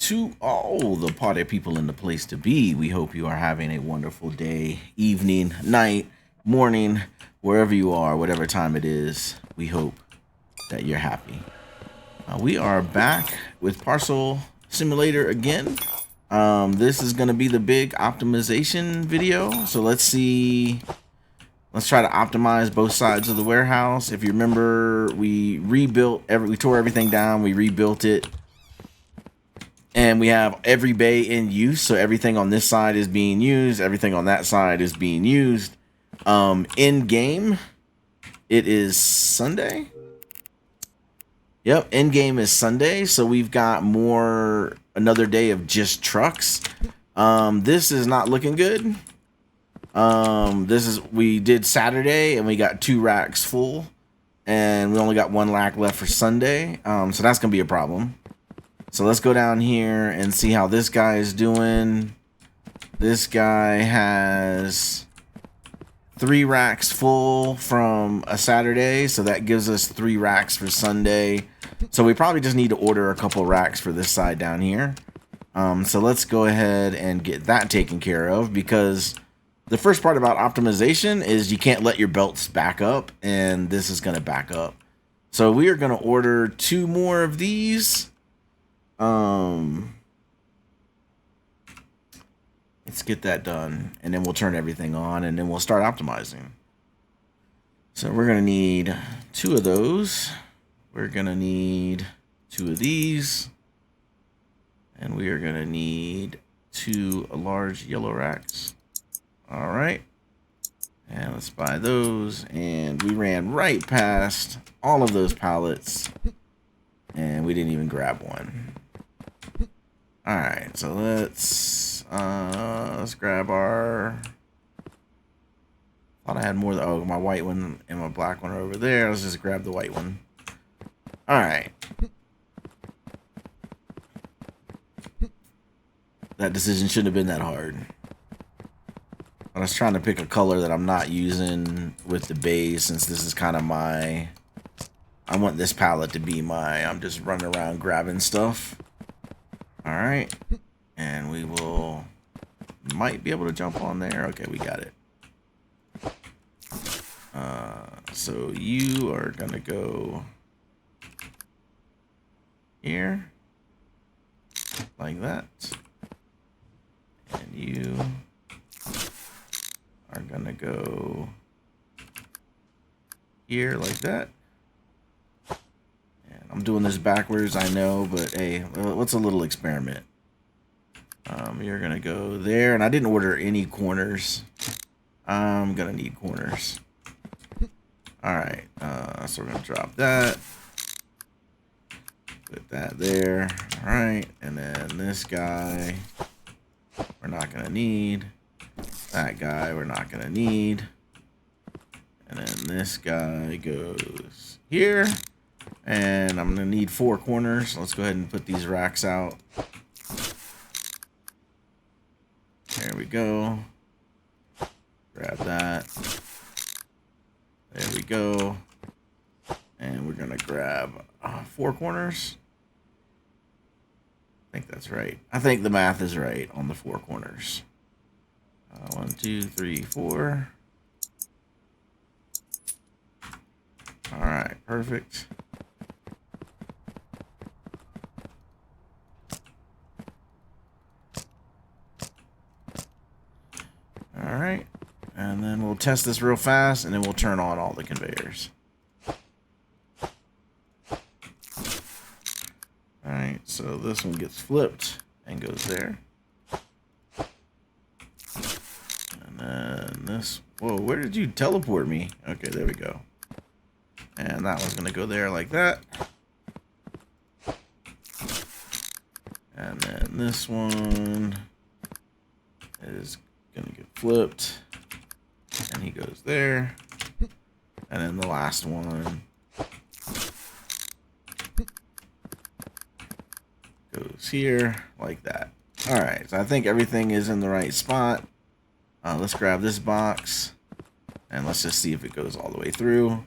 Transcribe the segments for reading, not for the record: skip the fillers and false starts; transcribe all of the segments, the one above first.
To all the party people in the place to be, we hope you are having a wonderful day, evening, night, morning, wherever you are, whatever time it is. We hope that you're happy. We are back with Parcel Simulator again. This is going to be the big optimization video. So let's see. Let's try to optimize both sides of the warehouse. If you remember, we tore everything down, we rebuilt it. And we have every bay in use, so everything on this side is being used, everything on that side is being used. In game, it is Sunday. Yep, in game is Sunday, so we've got another day of just trucks. This is not looking good. We did Saturday and we got 2 racks full, and we only got 1 rack left for Sunday. So that's gonna be a problem. So let's go down here and see how this guy is doing. This guy has 3 racks full from a Saturday, so that gives us 3 racks for Sunday. So we probably just need to order a couple racks for this side down here. So let's go ahead and get that taken care of, because the first part about optimization is you can't let your belts back up, and this is going to back up. So we are going to order 2 more of these. Let's get that done, and then we'll turn everything on, and then we'll start optimizing. So we're gonna need 2 of those. We're gonna need 2 of these, and we are gonna need 2 large yellow racks. All right, and let's buy those. And we ran right past all of those pallets, and we didn't even grab one. All right, so let's grab our. Thought I had more. Oh, my white one and my black one are over there. Let's just grab the white one. All right. That decision shouldn't have been that hard. I was trying to pick a color that I'm not using with the base, since this is kind of my. I want this palette to be I'm just running around grabbing stuff. All right, and we might be able to jump on there. Okay, we got it. So you are gonna go here, like that, and you are gonna go here, like that. I'm doing this backwards, I know, but hey, what's a little experiment? You're gonna go there, and I didn't order any corners. I'm gonna need corners. All right, so we're gonna drop that. Put that there. All right, and then this guy, we're not gonna need. That guy, we're not gonna need. And then this guy goes here. And I'm going to need 4 corners. Let's go ahead and put these racks out. There we go. Grab that. There we go. And we're going to grab 4 corners. I think that's right. I think the math is right on the 4 corners. 1, 2, 3, 4. All right, perfect. All right, and then we'll test this real fast, and then we'll turn on all the conveyors. All right, so this one gets flipped and goes there. And then this, whoa, where did you teleport me? Okay, there we go. And that one's gonna go there like that. And then this one is gonna get flipped, and he goes there. And then the last one goes here like that. All right, so I think everything is in the right spot. Let's grab this box, and let's just see if it goes all the way through.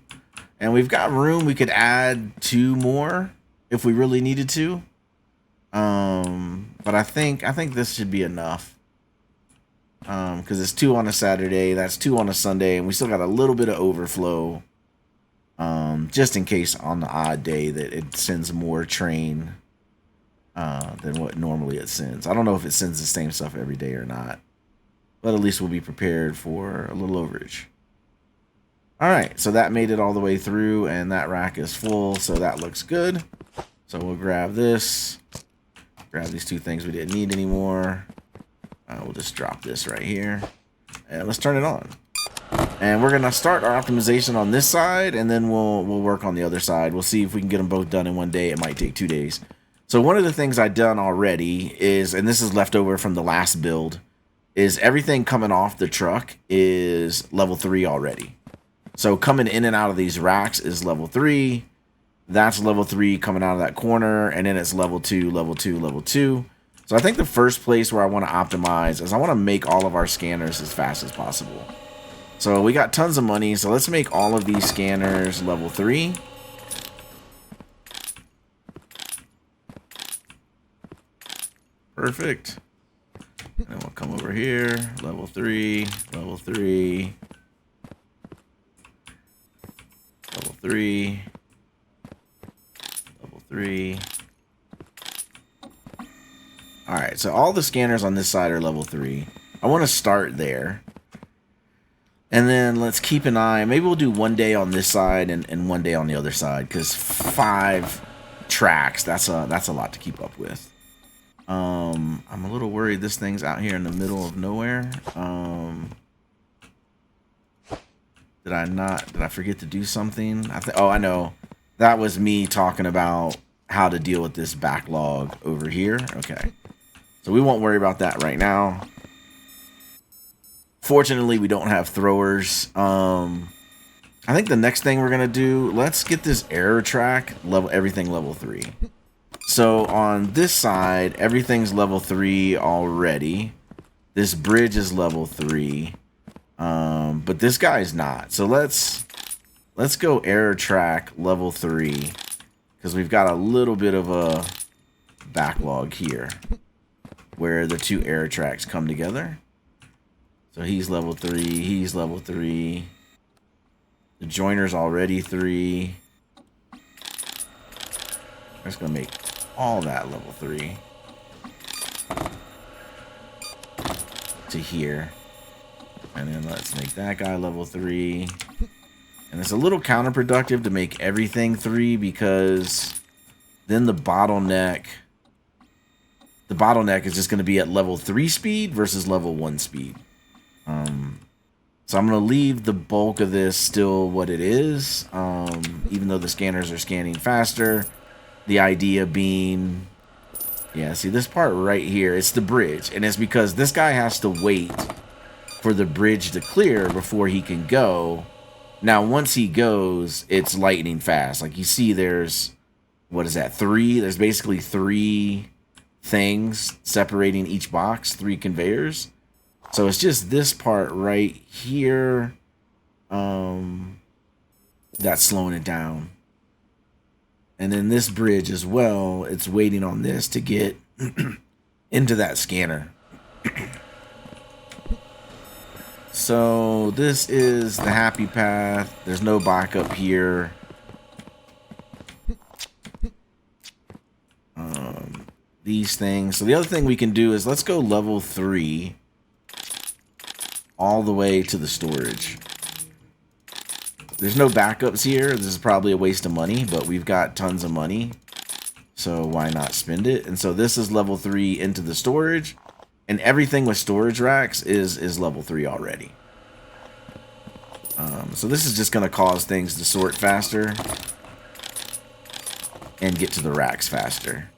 And we've got room. We could add 2 more if we really needed to. but I think this should be enough. Because it's 2 on a Saturday, that's 2 on a Sunday, and we still got a little bit of overflow. Just in case on the odd day that it sends more train than what normally it sends. I don't know if it sends the same stuff every day or not, but at least we'll be prepared for a little overage. All right, so that made it all the way through, and that rack is full, so that looks good. So we'll grab this, grab these 2 things we didn't need anymore. We'll just drop this right here, and let's turn it on. And we're gonna start our optimization on this side, and then we'll work on the other side. We'll see if we can get them both done in one day. It might take 2 days. So one of the things I've done already is, and this is left over from the last build, is everything coming off the truck is level 3 already. So coming in and out of these racks is level 3. That's level 3 coming out of that corner, and then it's level 2, level 2, level 2. So I think the first place where I want to optimize is I want to make all of our scanners as fast as possible. So we got tons of money, so let's make all of these scanners level 3. Perfect. And then we'll come over here, level 3, level 3, level 3, level 3. All right, so all the scanners on this side are level 3. I want to start there. And then let's keep an eye. Maybe we'll do 1 day on this side and 1 day on the other side, because 5 tracks, that's a lot to keep up with. I'm a little worried this thing's out here in the middle of nowhere. Did I forget to do something? Oh, I know. That was me talking about how to deal with this backlog over here. Okay. So we won't worry about that right now. Fortunately, we don't have throwers. I think the next thing we're gonna do, let's get this error track everything level 3. So on this side, everything's level 3 already. This bridge is level 3, but this guy's not. So let's go error track level 3, because we've got a little bit of a backlog here where the 2 error tracks come together. So he's level 3, he's level 3. The joiner's already 3. I'm just gonna make all that level 3 to here. And then let's make that guy level 3. And it's a little counterproductive to make everything 3, because then the bottleneck is just going to be at level 3 speed versus level 1 speed. So I'm going to leave the bulk of this still what it is, even though the scanners are scanning faster. The idea being, yeah, see this part right here, it's the bridge. And it's because this guy has to wait for the bridge to clear before he can go. Now, once he goes, it's lightning fast. Like you see there's, what is that, 3? There's basically 3 things separating each box, 3 conveyors. So it's just this part right here that's slowing it down. And then this bridge as well, it's waiting on this to get into that scanner. So this is the happy path. There's no backup here. These things. So the other thing we can do is let's go level 3 all the way to the storage. There's no backups here. This is probably a waste of money, but we've got tons of money, so why not spend it? And so this is level 3 into the storage, and everything with storage racks is level 3 already. So this is just going to cause things to sort faster and get to the racks faster.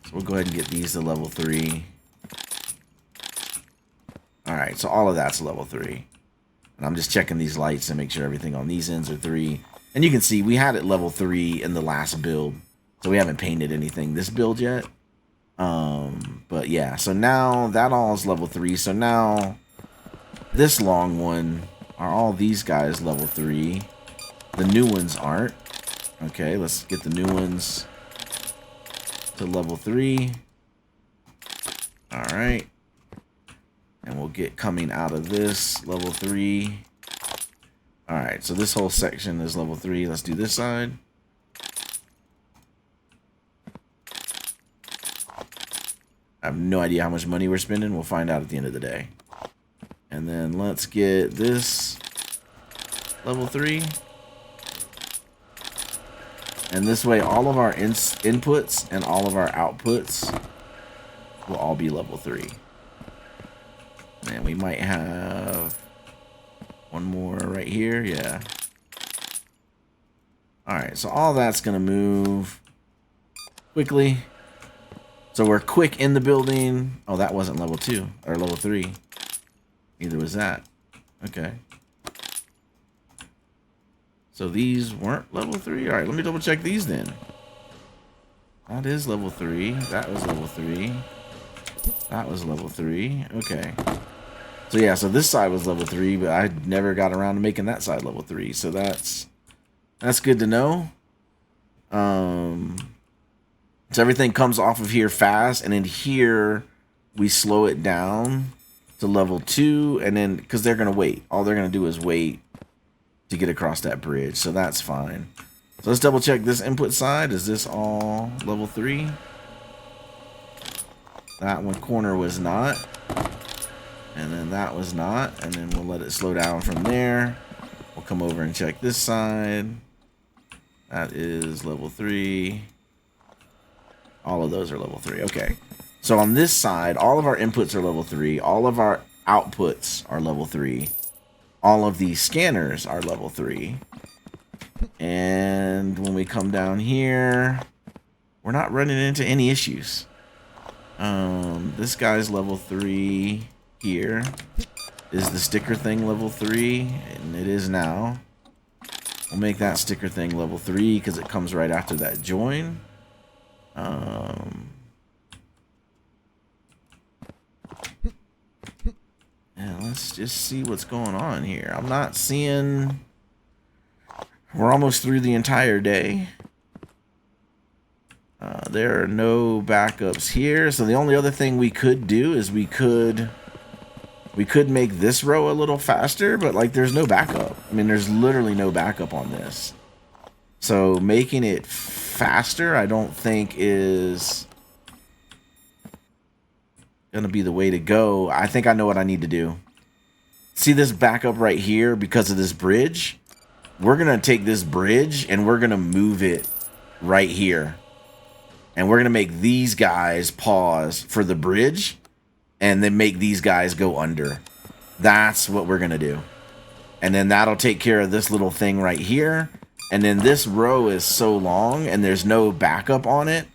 So we'll go ahead and get these to level 3. Alright, so all of that's level 3. And I'm just checking these lights to make sure everything on these ends are 3. And you can see we had it level 3 in the last build. So we haven't painted anything this build yet. But yeah, so now that all is level 3. So now this long one, are all these guys level 3? The new ones aren't. Okay, let's get the new ones to level 3. All right. And we'll get coming out of this level 3. All right, so this whole section is level 3. Let's do this side. I have no idea how much money we're spending. We'll find out at the end of the day. And then let's get this level 3. And this way, all of our inputs and all of our outputs will all be level 3. And we might have one more right here. Yeah. All right, so all that's going to move quickly. So we're quick in the building. Oh, that wasn't level 2 or level 3. Neither was that. Okay. So these weren't level 3. All right, let me double check these then. That is level 3. That was level 3. That was level 3. Okay. So yeah, so this side was level 3, but I never got around to making that side level 3. So that's good to know. So everything comes off of here fast, and then here we slow it down to level 2, and then because they're gonna wait. All they're gonna do is wait to get across that bridge, so that's fine. So let's double check this input side. Is this all level 3? That one corner was not. And then that was not. And then we'll let it slow down from there. We'll come over and check this side. That is level 3. All of those are level 3. Okay. So on this side, all of our inputs are level 3. All of our outputs are level 3. All of these scanners are level 3. And when we come down here, we're not running into any issues. This guy's level 3 here. Is the sticker thing level 3? And it is now. We'll make that sticker thing level 3 because it comes right after that join. Yeah, let's just see what's going on here. I'm not seeing... We're almost through the entire day. There are no backups here. So the only other thing we could do is we could make this row a little faster, but like there's no backup. I mean, there's literally no backup on this. So making it faster, I don't think is gonna be the way to go. I think I know what I need to do. See this backup right here because of this bridge? We're gonna take this bridge and we're gonna move it right here. And we're gonna make these guys pause for the bridge and then make these guys go under. That's what we're gonna do. And then that'll take care of this little thing right here. And then this row is so long and there's no backup on it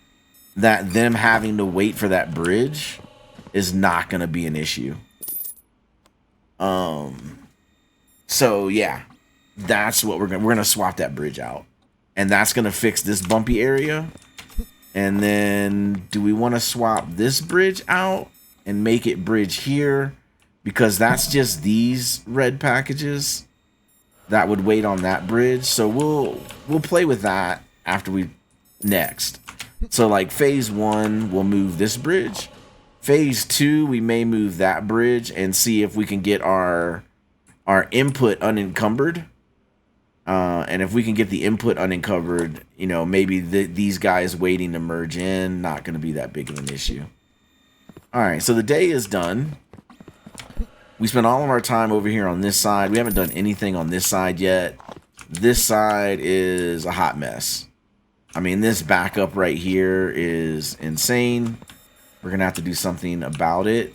that them having to wait for that bridge is not gonna be an issue. So yeah, that's what we're gonna swap that bridge out. And that's gonna fix this bumpy area. And then do we want to swap this bridge out and make it bridge here? Because that's just these red packages that would wait on that bridge. So we'll play with that after we next. So like phase 1, we'll move this bridge. Phase 2, we may move that bridge and see if we can get our input unencumbered. And if we can get the input unencumbered, you know, maybe these guys waiting to merge in, not going to be that big of an issue. All right, so the day is done. We spent all of our time over here on this side. We haven't done anything on this side yet. This side is a hot mess. I mean, this backup right here is insane. We're going to have to do something about it.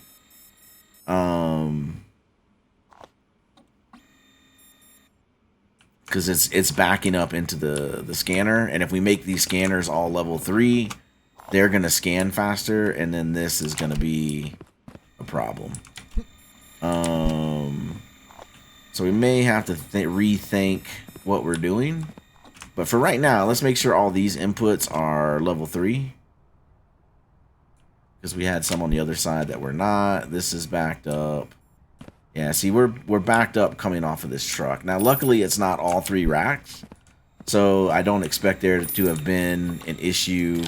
Because it's backing up into the scanner, and if we make these scanners all level 3, they're gonna scan faster, and then this is gonna be a problem. So we may have to rethink what we're doing, but for right now, let's make sure all these inputs are level 3, because we had some on the other side that were not. This is backed up. Yeah, see, we're backed up coming off of this truck. Now, luckily, it's not all 3 racks, so I don't expect there to have been an issue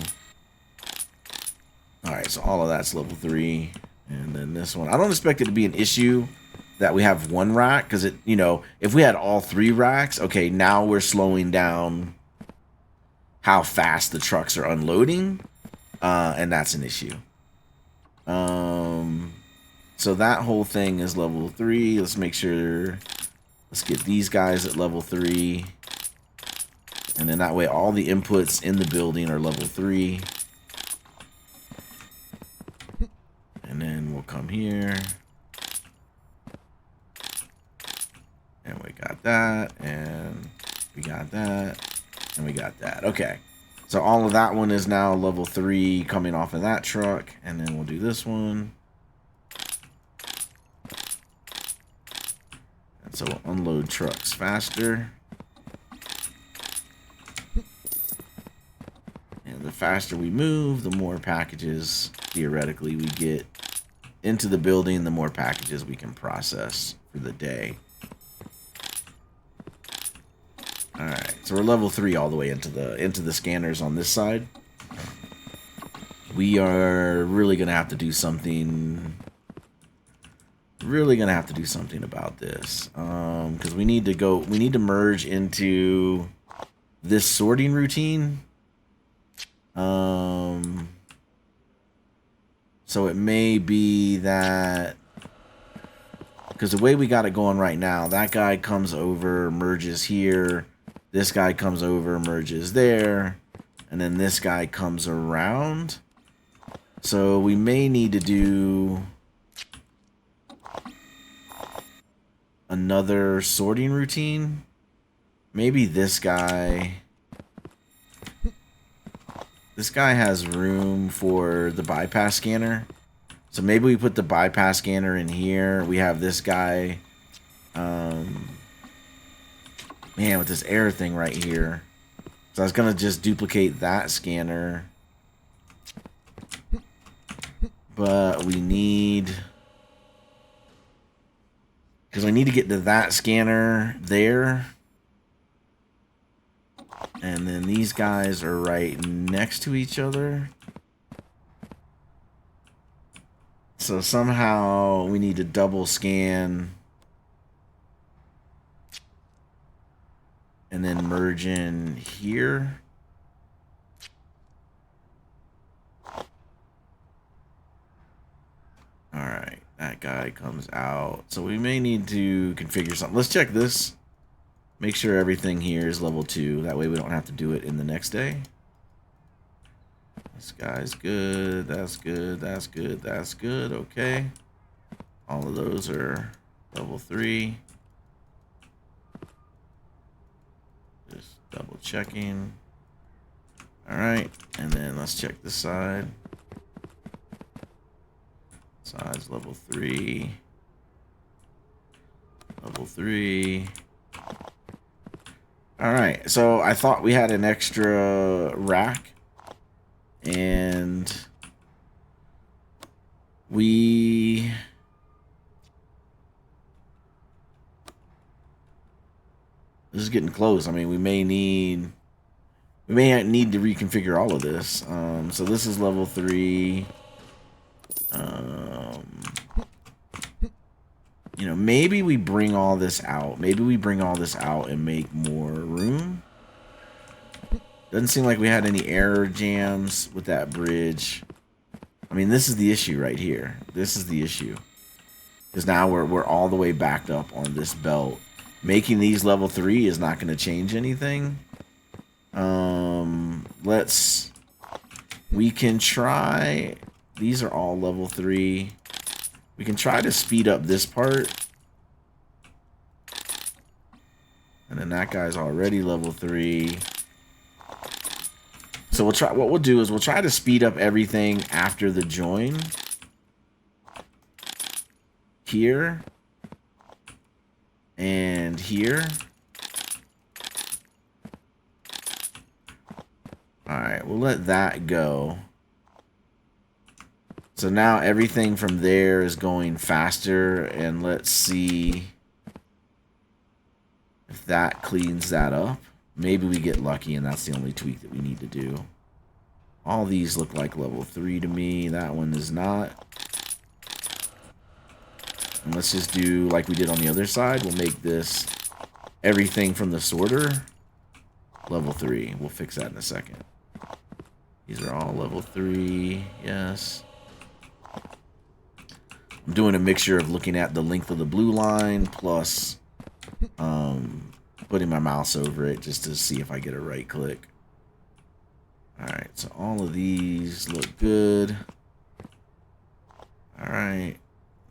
All right, so all of that's level 3. And then this one, I don't expect it to be an issue that we have one rack, because it, you know, if we had all 3 racks, okay, now we're slowing down how fast the trucks are unloading, and that's an issue. So that whole thing is level 3. Let's make sure, let's get these guys at level 3. And then that way all the inputs in the building are level 3. And then we'll come here. And we got that. And we got that. And we got that. Okay. So all of that one is now level 3 coming off of that truck. And then we'll do this one. And so we'll unload trucks faster. And the faster we move, the more packages theoretically we get into the building, the more packages we can process for the day. Alright, so we're level 3 all the way into the scanners on this side. We are really gonna have to do something. Really gonna have to do something about this. Because we need to merge into this sorting routine. So it may be that, because the way we got it going right now, that guy comes over, merges here, this guy comes over, merges there, and then this guy comes around. So we may need to do another sorting routine. Maybe this guy. This guy has room for the bypass scanner. So maybe we put the bypass scanner in here. We have this guy. Man, with this error thing right here. So I was going to just duplicate that scanner. But we need... because I need to get to that scanner there. And then these guys are right next to each other. So somehow we need to double scan. And then merge in here. Alright, that guy comes out. So we may need to configure something. Let's check this. Make sure everything here is level 2. That way we don't have to do it in the next day. This guy's good. That's good. That's good. That's good. Okay. All of those are level 3. Just double checking. Alright. And then let's check this side. Side's level 3. Level 3. Alright, so I thought we had an extra rack, and this is getting close. I mean, we may need to reconfigure all of this. So this is level 3. You know, maybe we bring all this out. Maybe we bring all this out and make more room. Doesn't seem like we had any error jams with that bridge. I mean, this is the issue right here. This is the issue. Because now we're all the way backed up on this belt. Making these level 3 is not going to change anything. We can try. These are all level 3. We can try to speed up this part. And then that guy's already level 3. So we'll try. What we'll do is we'll try to speed up everything after the join. Here. And here. Alright, we'll let that go. So now everything from there is going faster, and let's see if that cleans that up. Maybe we get lucky and that's the only tweak that we need to do All these look like level 3 to me. That one is not. And let's just do like we did on the other side. We'll make this everything from the sorter level 3. We'll fix that in a second. These are all level 3. Yes. I'm doing a mixture of looking at the length of the blue line plus putting my mouse over it just to see if I get a right click. Alright, so all of these look good. Alright,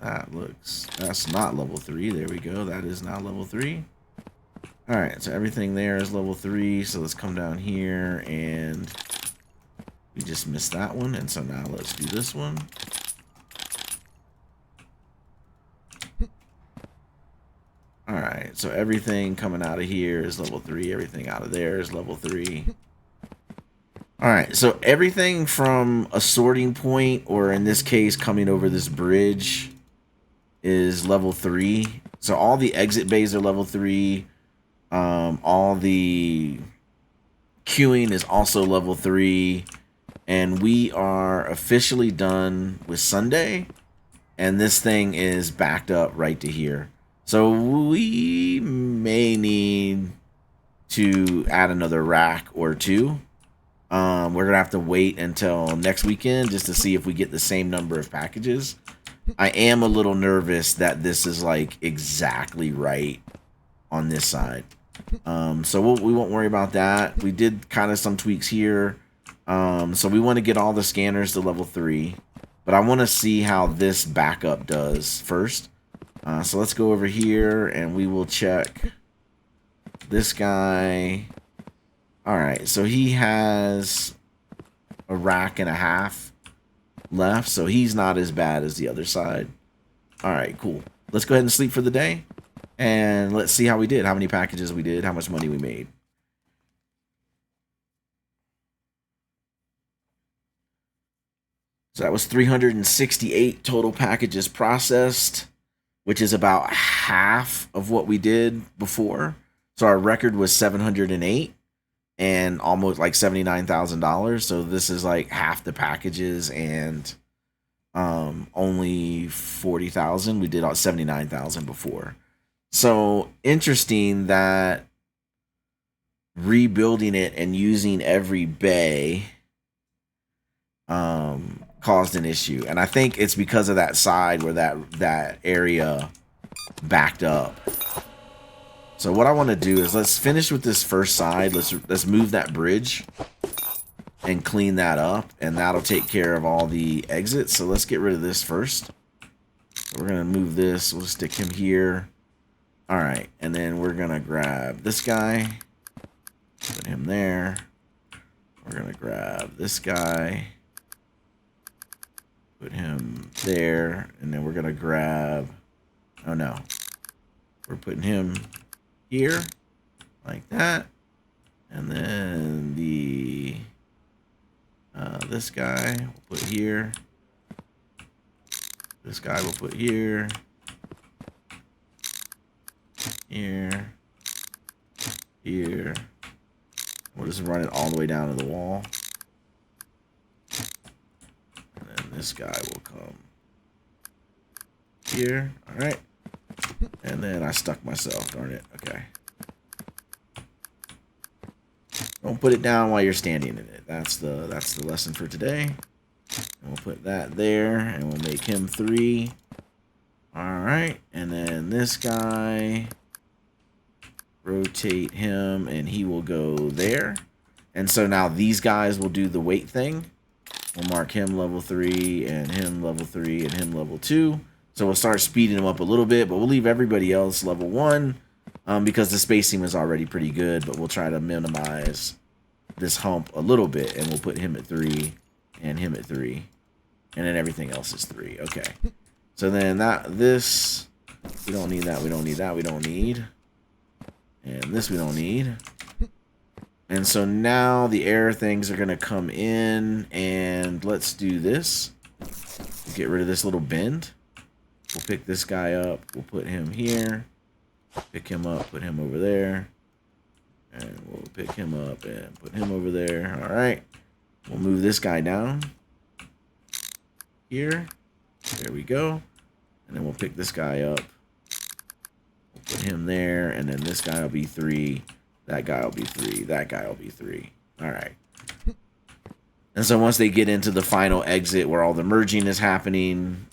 that's not level 3. There we go. That is now level 3. Alright, so everything there is level 3. So let's come down here and we just missed that one. And so now let's do this one. Alright, so everything coming out of here is level 3. Everything out of there is level 3. Alright, so everything from a sorting point, or in this case, coming over this bridge, is level 3. So all the exit bays are level 3. All the queuing is also level 3. And we are officially done with Sunday. And this thing is backed up right to here. So we may need to add another rack or two. We're going to have to wait until next weekend just to see if we get the same number of packages. I am a little nervous that this is like exactly right on this side. So we won't worry about that. We did kind of some tweaks here. So we want to get all the scanners to level 3. But I want to see how this backup does first. So let's go over here and we will check this guy. Alright, so he has a rack and a half left, so he's not as bad as the other side. Alright, cool. Let's go ahead and sleep for the day, and let's see how we did, how many packages we did, how much money we made. So that was 368 total packages processed, which is about half of what we did before. So our record was 708 and almost like $79,000. So this is like half the packages and only 40,000. We did 79,000 before. So interesting that rebuilding it and using every bay caused an issue, and I think it's because of that side where that area backed up. So what I want to do is let's finish with this first side. Let's move that bridge and clean that up, and that'll take care of all the exits. So let's get rid of this first. So we're gonna move this. We'll stick him here. All right, and then we're gonna grab this guy, put him there. We're gonna grab this guy, put him there, and then we're gonna grab, oh no, we're putting him here, like that, and then the, this guy we'll put here, this guy we'll put here, here, here, we'll just run it all the way down to the wall. This guy will come here. All right. And then I stuck myself. Darn it. Okay. Don't put it down while you're standing in it. That's the lesson for today. And we'll put that there, and we'll make him 3. All right. And then this guy, rotate him, and he will go there. And so now these guys will do the weight thing. We'll mark him level 3, and him level 3, and him level 2. So we'll start speeding them up a little bit, but we'll leave everybody else level 1 because the spacing was already pretty good, but we'll try to minimize this hump a little bit, and we'll put him at 3 and him at 3, and then everything else is 3. Okay. So then this, we don't need that, we don't need that, we don't need. And this we don't need. And so now the error things are going to come in, and let's do this. Get rid of this little bend. We'll pick this guy up. We'll put him here. Pick him up, put him over there. And we'll pick him up and put him over there. All right. We'll move this guy down here. There we go. And then we'll pick this guy up. We'll put him there, and then this guy will be 3. That guy will be 3. That guy will be 3. All right. And so once they get into the final exit where all the merging is happening,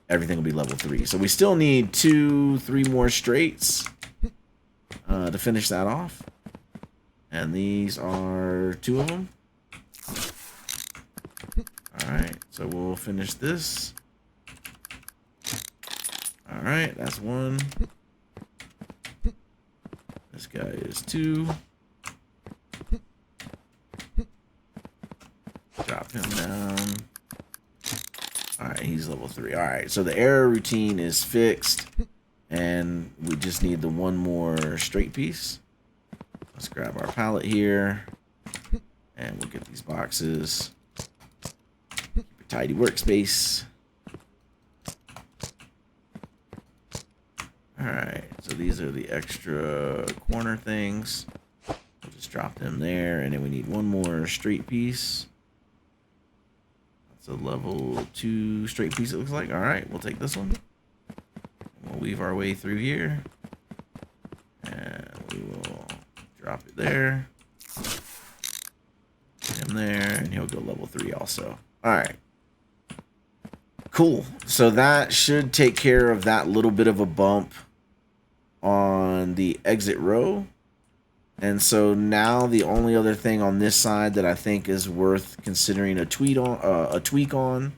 everything will be level 3. So we still need 3 more straights to finish that off. And these are 2 of them. Alright, so we'll finish this. Alright, that's 1. This guy is 2. Drop him down. Alright, he's level 3. Alright, so the error routine is fixed. And we just need the 1 more straight piece. Let's grab our pallet here. And we'll get these boxes. Keep a tidy workspace. Alright, so these are the extra corner things. We'll just drop them there. And then we need 1 more straight piece. That's a level 2 straight piece, it looks like. Alright, we'll take this one. We'll weave our way through here. And we will drop it there. Put him there, and he'll go level 3 also. Alright. Cool. So that should take care of that little bit of a bump on the exit row. And so now the only other thing on this side that I think is worth considering a tweak on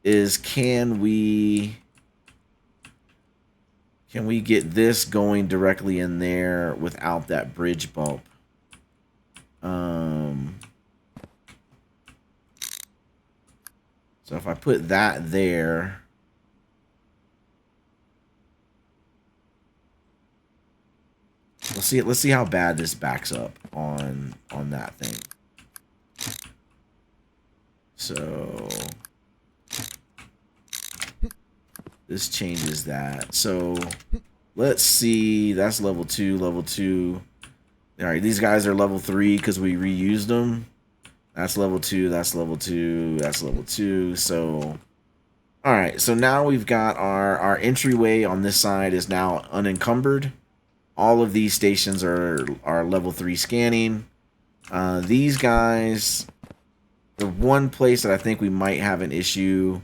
is can we get this going directly in there without that bridge bump? So if I put that there, let's see how bad this backs up on that thing. So this changes that. So let's see. That's level 2, level 2. All right, these guys are level 3 because we reused them. That's level 2, that's level 2, that's level 2. So, all right. So now we've got our entryway on this side is now unencumbered. All of these stations are level 3 scanning. These guys, the one place that I think we might have an issue,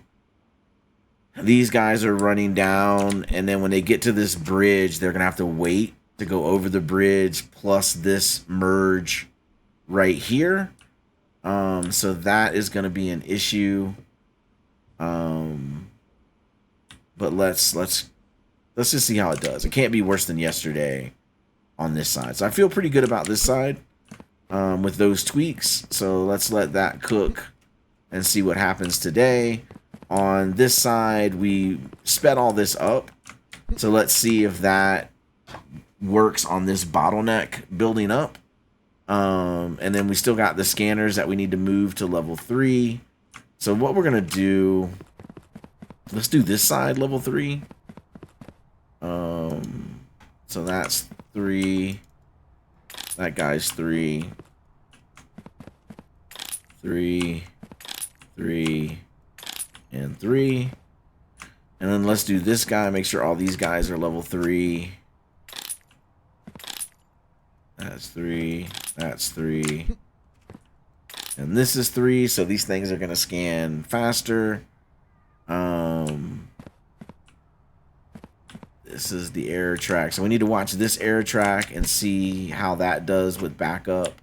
these guys are running down, and then when they get to this bridge, they're gonna have to wait to go over the bridge plus this merge right here. So that is gonna be an issue. But let's just see how it does. It can't be worse than yesterday on this side. So I feel pretty good about this side with those tweaks. So let's let that cook and see what happens today. On this side, we sped all this up. So let's see if that works on this bottleneck building up. And then we still got the scanners that we need to move to level 3. So what we're going to do, let's do this side level 3. So that's 3. That guy's 3. 3, 3, and 3. And then let's do this guy. Make sure all these guys are level 3. That's 3. That's 3. And this is 3. So these things are going to scan faster. This is the error track. So we need to watch this error track and see how that does with backup.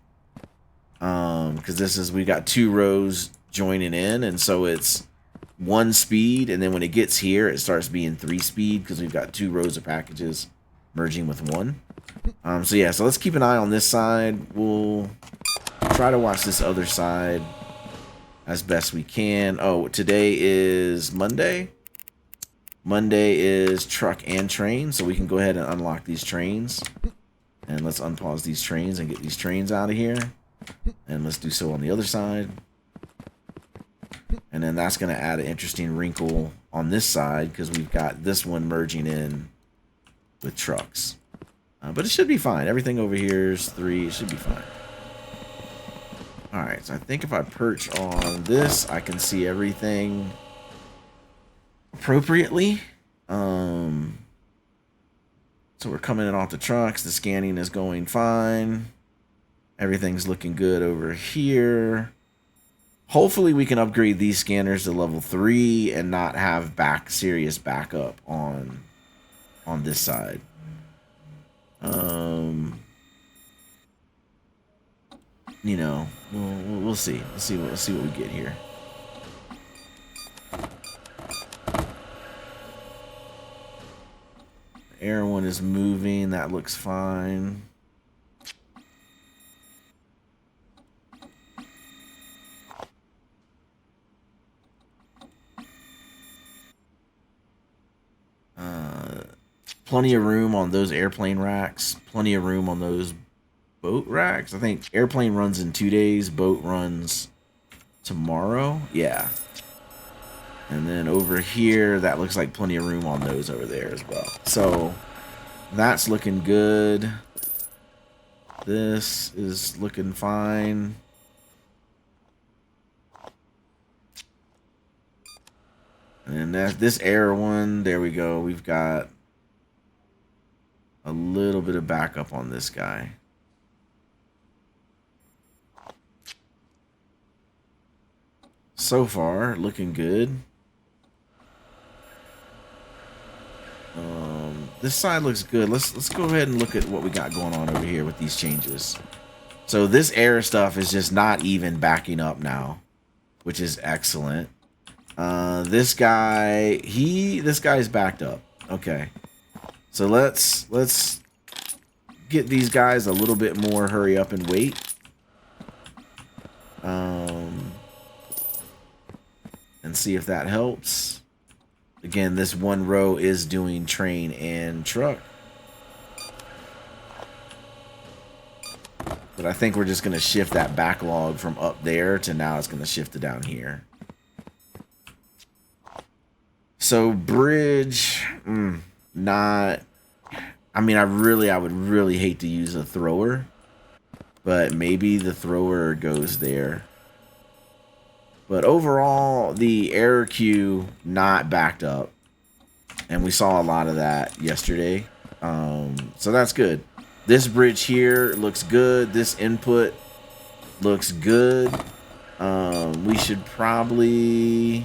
Because we got 2 rows joining in. And so it's 1 speed. And then when it gets here, it starts being 3 speed because we've got 2 rows of packages merging with 1. So yeah, so let's keep an eye on this side. We'll try to watch this other side as best we can. Oh, today is Monday. Monday is truck and train, so we can go ahead and unlock these trains. And let's unpause these trains and get these trains out of here. And let's do so on the other side. And then that's going to add an interesting wrinkle on this side because we've got this one merging in with trucks. But it should be fine. Everything over here is 3. It should be fine. Alright, so I think if I perch on this, I can see everything appropriately. So we're coming in off the trucks. The scanning is going fine. Everything's looking good over here. Hopefully we can upgrade these scanners to level 3 and not have serious backup on this side. You know, we'll see. Let's see what we get here. The air one is moving. That looks fine. Plenty of room on those airplane racks. Plenty of room on those boat racks. I think airplane runs in 2 days. Boat runs tomorrow. Yeah. And then over here, that looks like plenty of room on those over there as well. So that's looking good. This is looking fine. And this air one, there we go. We've got a little bit of backup on this guy. So far, looking good. This side looks good. Let's go ahead and look at what we got going on over here with these changes. So this air stuff is just not even backing up now, which is excellent. This guy's backed up. Okay. So let's get these guys a little bit more hurry up and wait. And see if that helps. Again, this one row is doing train and truck. But I think we're just going to shift that backlog from up there to now it's going to shift it down here. So bridge, not... I mean, I would really hate to use a thrower. But maybe the thrower goes there. But overall, the error queue not backed up. And we saw a lot of that yesterday. So that's good. This bridge here looks good. This input looks good. We should probably...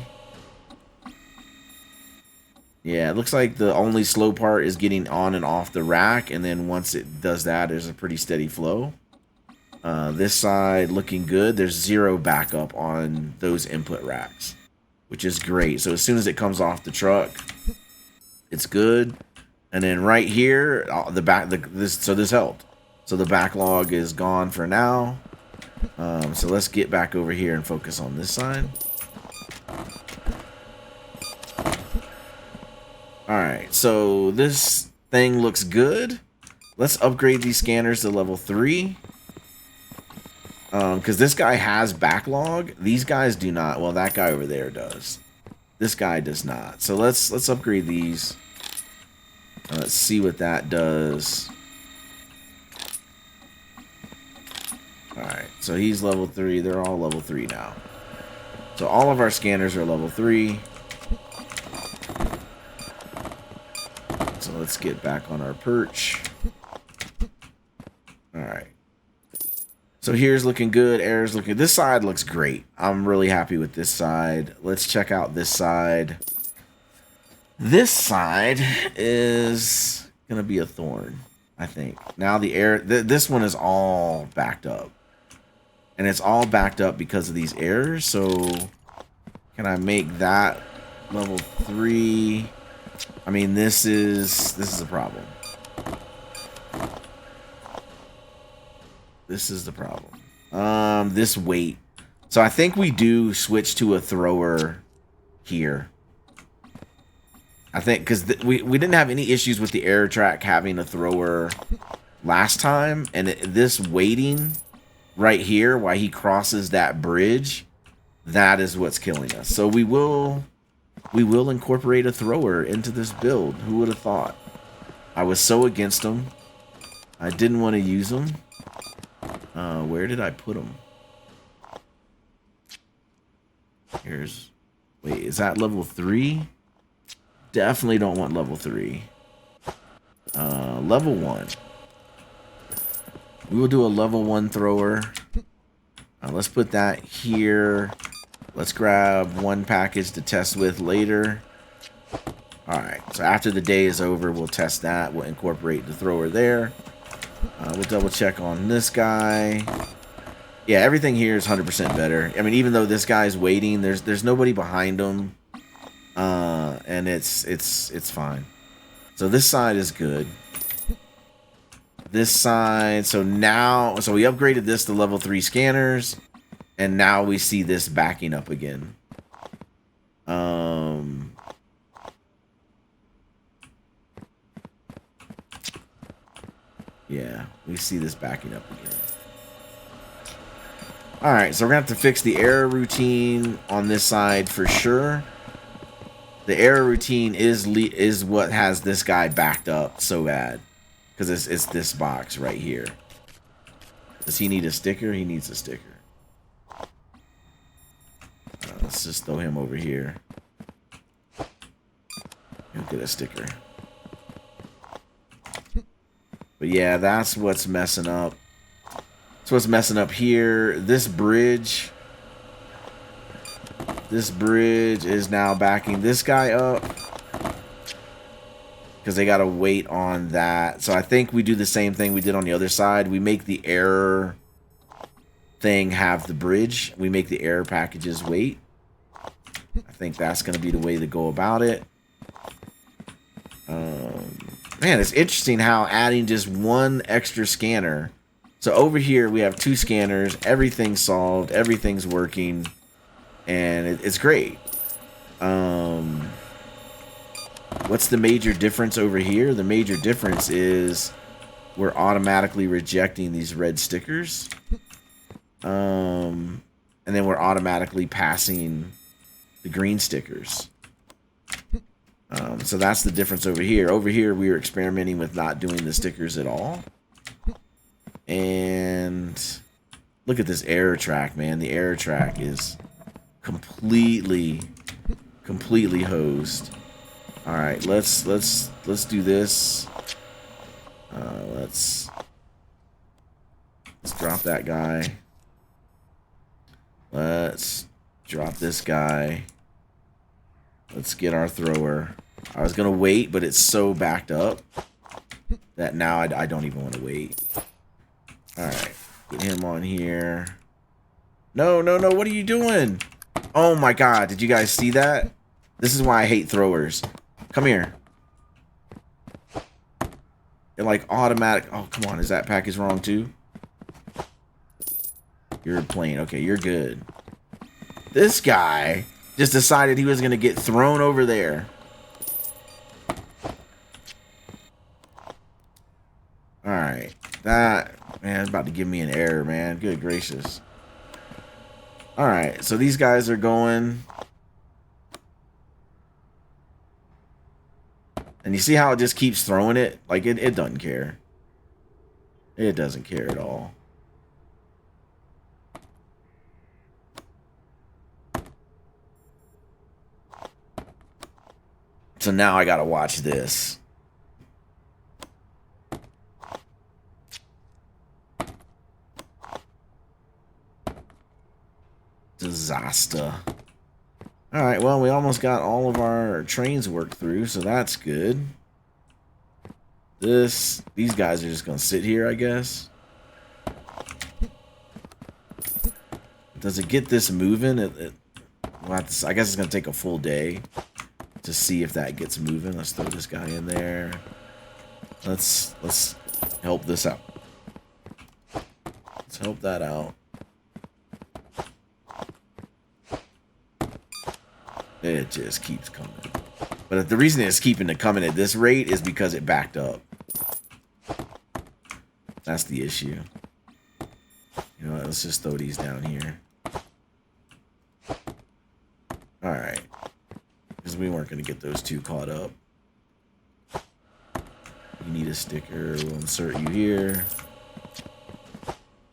Yeah, it looks like the only slow part is getting on and off the rack. And then once it does that, there's a pretty steady flow. This side looking good. There's zero backup on those input racks, which is great. So as soon as it comes off the truck, it's good. And then right here, this helped. So the backlog is gone for now. So let's get back over here and focus on this side. All right, so this thing looks good. Let's upgrade these scanners to level 3. Because this guy has backlog. These guys do not. Well, that guy over there does. This guy does not. So let's upgrade these. Let's see what that does. Alright, so he's level 3. They're all level 3 now. So all of our scanners are level 3. So let's get back on our perch. Alright. So here's looking good. Air's looking... This side looks great. I'm really happy with this side. Let's check out this side. This side is going to be a thorn, I think. Now the air... this one is all backed up. And it's all backed up because of these errors. So can I make that level 3? I mean, this is a problem. This is the problem. This weight. So I think we do switch to a thrower here. I think because we didn't have any issues with the air track having a thrower last time, and this waiting right here while he crosses that bridge, that is what's killing us. So we will incorporate a thrower into this build. Who would have thought? I was so against them. I didn't want to use them. Where did I put them? Here's, wait, is that level 3? Definitely don't want level 3. Level 1. We will do a level 1 thrower. Let's put that here. Let's grab one package to test with later. Alright, so after the day is over, we'll test that. We'll incorporate the thrower there. We'll double check on this guy. Yeah, everything here is 100% better. I mean, even though this guy's waiting, there's nobody behind him. And it's fine. So this side is good. This side, so we upgraded this to level 3 scanners, and now we see this backing up again. Yeah, we see this backing up again. Alright, so we're gonna have to fix the error routine on this side for sure. The error routine is what has this guy backed up so bad. Because it's this box right here. Does he need a sticker? He needs a sticker. Let's just throw him over here. He'll get a sticker. But yeah, that's what's messing up. That's what's messing up here. This bridge is now backing this guy up. Because they got to wait on that. So I think we do the same thing we did on the other side. We make the error thing have the bridge. We make the error packages wait. I think that's going to be the way to go about it. Man, it's interesting how adding just one extra scanner. So over here we have 2 scanners. Everything's solved. Everything's working. And it's great. What's the major difference over here? The major difference is we're automatically rejecting these red stickers. And then we're automatically passing the green stickers. So that's the difference over here. Over here, we were experimenting with not doing the stickers at all. And look at this error track, man. The error track is completely hosed. All right, let's do this. Let's drop that guy. Let's drop this guy. Let's get our thrower. I was gonna wait, but it's so backed up that now I don't even want to wait. All right, get him on here. No, what are you doing? Oh my God, did you guys see that? This is why I hate throwers. Come here. It like automatic. Oh, come on. Is that package wrong too? You're playing. Okay, you're good. This guy just decided he was going to get thrown over there. Alright. That, man, is about to give me an error, man. Good gracious. Alright, so these guys are going. And you see how it just keeps throwing it? Like, it doesn't care. It doesn't care at all. So now I gotta watch this. Disaster. Alright, well, we almost got all of our trains worked through, so that's good. These guys are just gonna sit here, I guess. Does it get this moving? I guess it's gonna take a full day to see if that gets moving. Let's throw this guy in there. Let's help this out. Let's help that out. It just keeps coming. But the reason it's keeping it coming at this rate is because it backed up. That's the issue. You know what? Let's just throw these down here. Alright. Because we weren't going to get those 2 caught up. You need a sticker. We'll insert you here.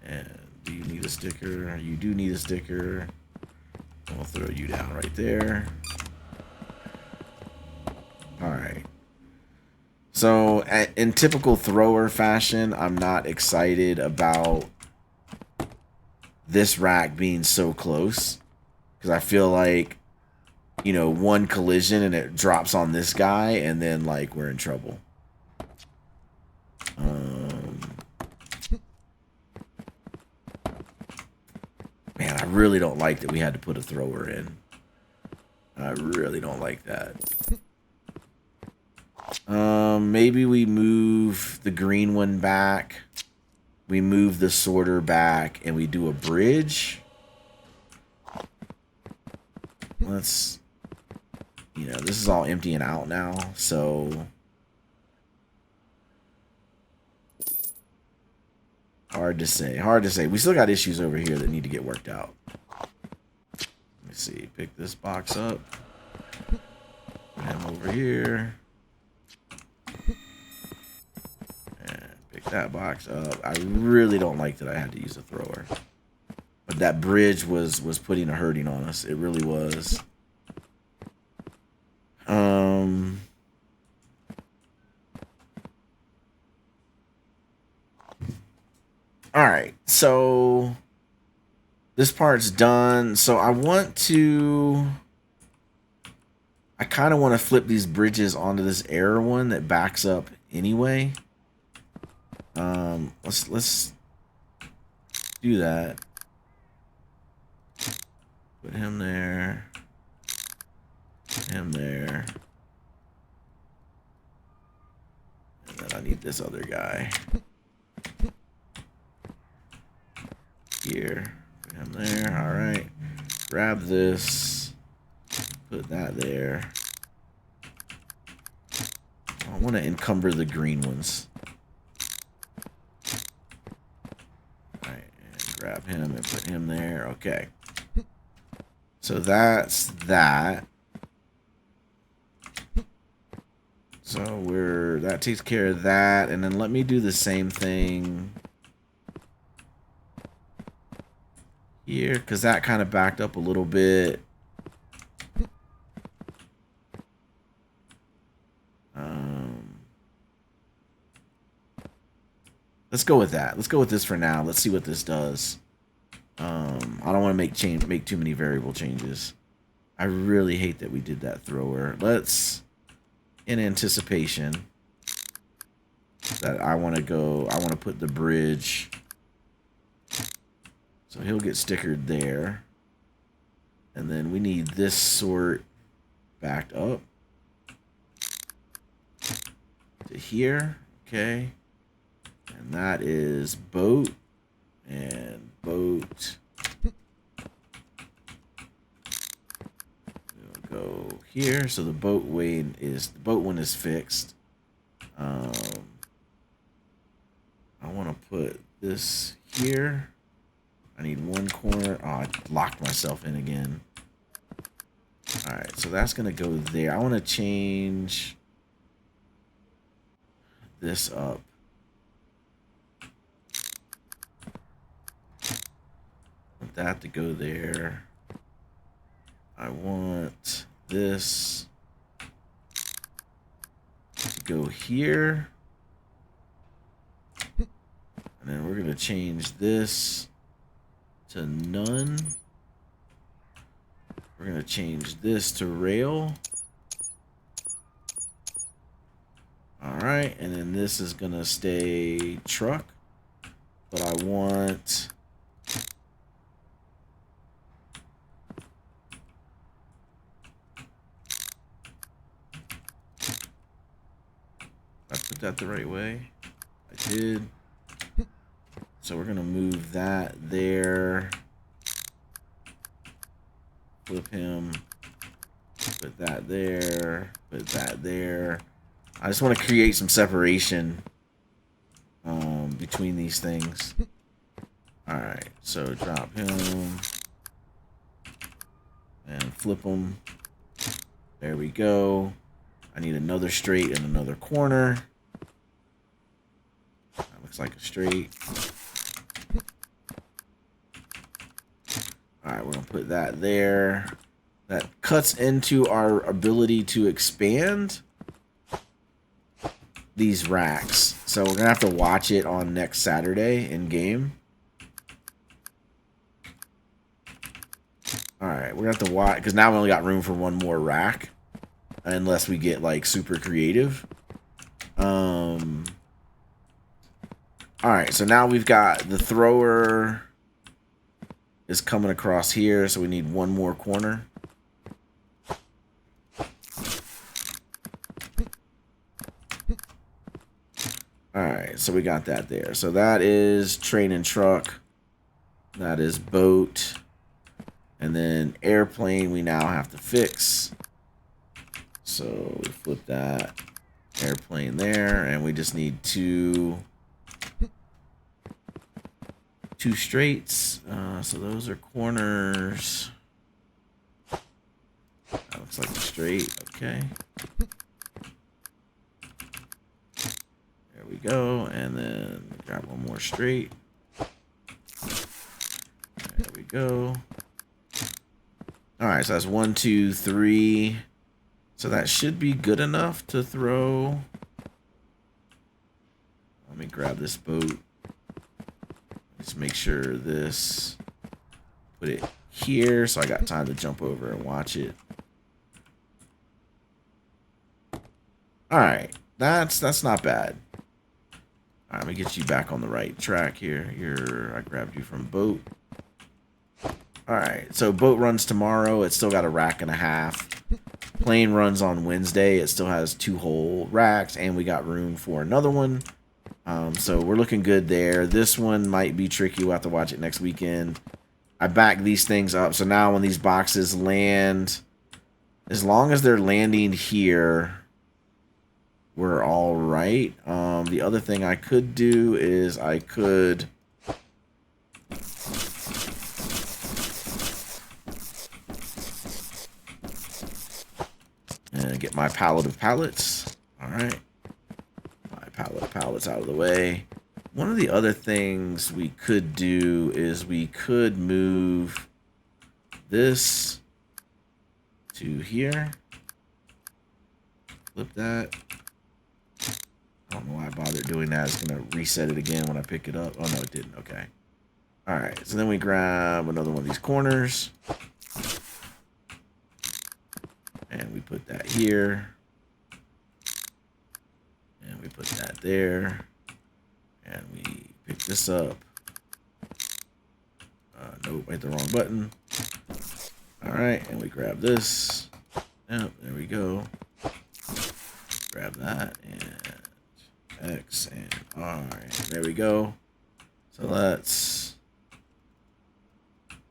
And do you need a sticker? You do need a sticker. We'll throw you down right there. All right. So, in typical thrower fashion, I'm not excited about this rack being so close. Because I feel like, you know, one collision and it drops on this guy, and then, like, we're in trouble. Man, I really don't like that we had to put a thrower in. I really don't like that. Maybe we move the green one back. We move the sorter back, and we do a bridge. Let's, you know, this is all emptying out now, so hard to say. Hard to say. We still got issues over here that need to get worked out. Let me see. Pick this box up. Put him over here. And pick that box up. I really don't like that I had to use a thrower. But that bridge was putting a hurting on us. It really was. All right, so this part's done. So I kind of want to flip these bridges onto this error one that backs up anyway. Let's do that. Put him there. Put him there. And then I need this other guy. Here. Put him there. Alright. Grab this. Put that there. I want to encumber the green ones. Alright. And grab him and put him there. Okay. So that's that. So that takes care of that. And then let me do the same thing here, because that kind of backed up a little bit. Let's go with that. Let's go with this for now. Let's see what this does. I don't want to make too many variable changes. I really hate that we did that thrower. Let's, in anticipation that I want to put the bridge. So he'll get stickered there. And then we need this sort backed up to here. Okay. And that is boat and boat. We'll go here. So the boat one is fixed. I want to put this here. I need one corner. Oh, I locked myself in again. All right, so that's going to go there. I want to change this up. I want that to go there. I want this to go here. And then we're going to change this to none. We're going to change this to rail. All right, and then this is going to stay truck. But I want I put that the right way. I did. So we're going to move that there. Flip him. Put that there. Put that there. I just want to create some separation between these things. Alright, so drop him. And flip him. There we go. I need another straight and another corner. That looks like a straight. All right, we're gonna put that there. That cuts into our ability to expand these racks. So we're gonna have to watch it on next Saturday in game. All right, we're gonna have to watch because now we only got room for one more rack, unless we get like super creative. All right, so now we've got the thrower is coming across here, so we need one more corner. All right, so we got that there. So that is train and truck. That is boat. And then airplane we now have to fix. So we flip that airplane there, and we just need two straights. So those are corners. That looks like a straight. Okay. There we go. And then grab one more straight. There we go. All right, so that's 1, 2, 3. So that should be good enough to throw. Let me grab this boat. Just make sure this, put it here so I got time to jump over and watch it. All right, that's not bad. All right, let me get you back on the right track here. I grabbed you from boat. All right, so boat runs tomorrow. It's still got a rack and a half. Plane runs on Wednesday. It still has 2 whole racks, and we got room for another one. So we're looking good there. This one might be tricky. We'll have to watch it next weekend. I back these things up. So now when these boxes land, as long as they're landing here, we're all right. The other thing I could do is I could... and get my pallet of pallets. All right. My pallet of pallets out of the way. One of the other things we could do is we could move this to here. Flip that. I don't know why I bothered doing that. It's going to reset it again when I pick it up. Oh, no, it didn't. Okay. All right. So then we grab another one of these corners. And we put that here. And we put that there. And we pick this up. Nope, hit the wrong button. All right, and we grab this. Yep, there we go. Grab that, and X and R. And there we go. So let's...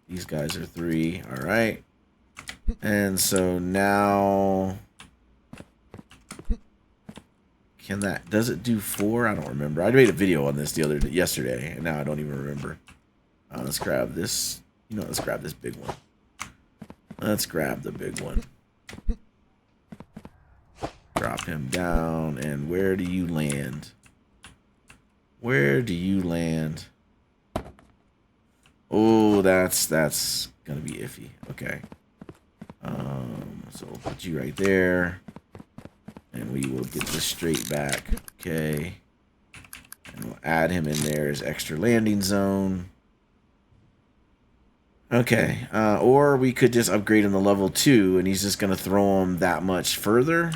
these guys are 3. All right. And so now, can that, does it do 4? I don't remember. I made a video on this yesterday, and now I don't even remember. Let's grab this. Let's grab this big one. Let's grab the big one. Drop him down, and where do you land? Where do you land? Oh, that's gonna be iffy. Okay. So we'll put you right there, and we will get this straight back. Okay, and we'll add him in there as extra landing zone. Okay, or we could just upgrade him to level 2, and he's just gonna throw him that much further.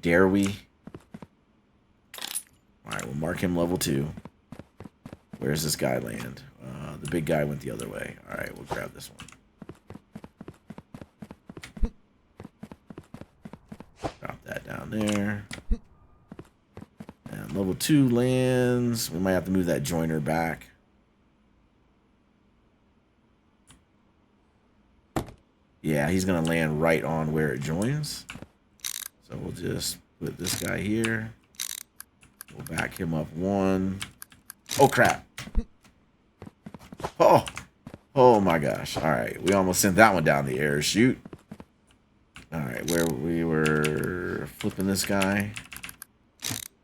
Dare we? All right, we'll mark him level 2. Where's this guy land? The big guy went the other way. All right, we'll grab this one. Drop that down there. And level 2 lands. We might have to move that joiner back. Yeah, he's going to land right on where it joins. So we'll just put this guy here. We'll back him up 1. Oh, crap. Oh my gosh. All right. We almost sent that one down the air. Shoot. All right. Where we were flipping this guy.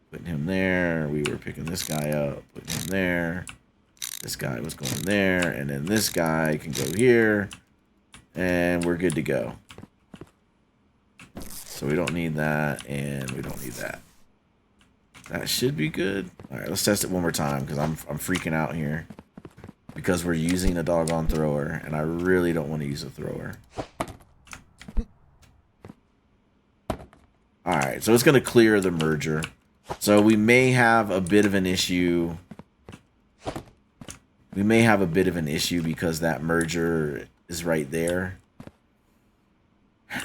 Putting him there. We were picking this guy up. Putting him there. This guy was going there. And then this guy can go here. And we're good to go. So we don't need that, and we don't need that. That should be good. All right, let's test it one more time because I'm freaking out here because we're using a doggone thrower, and I really don't want to use a thrower. All right, so it's going to clear the merger. So we may have a bit of an issue. We may have a bit of an issue because that merger is right there.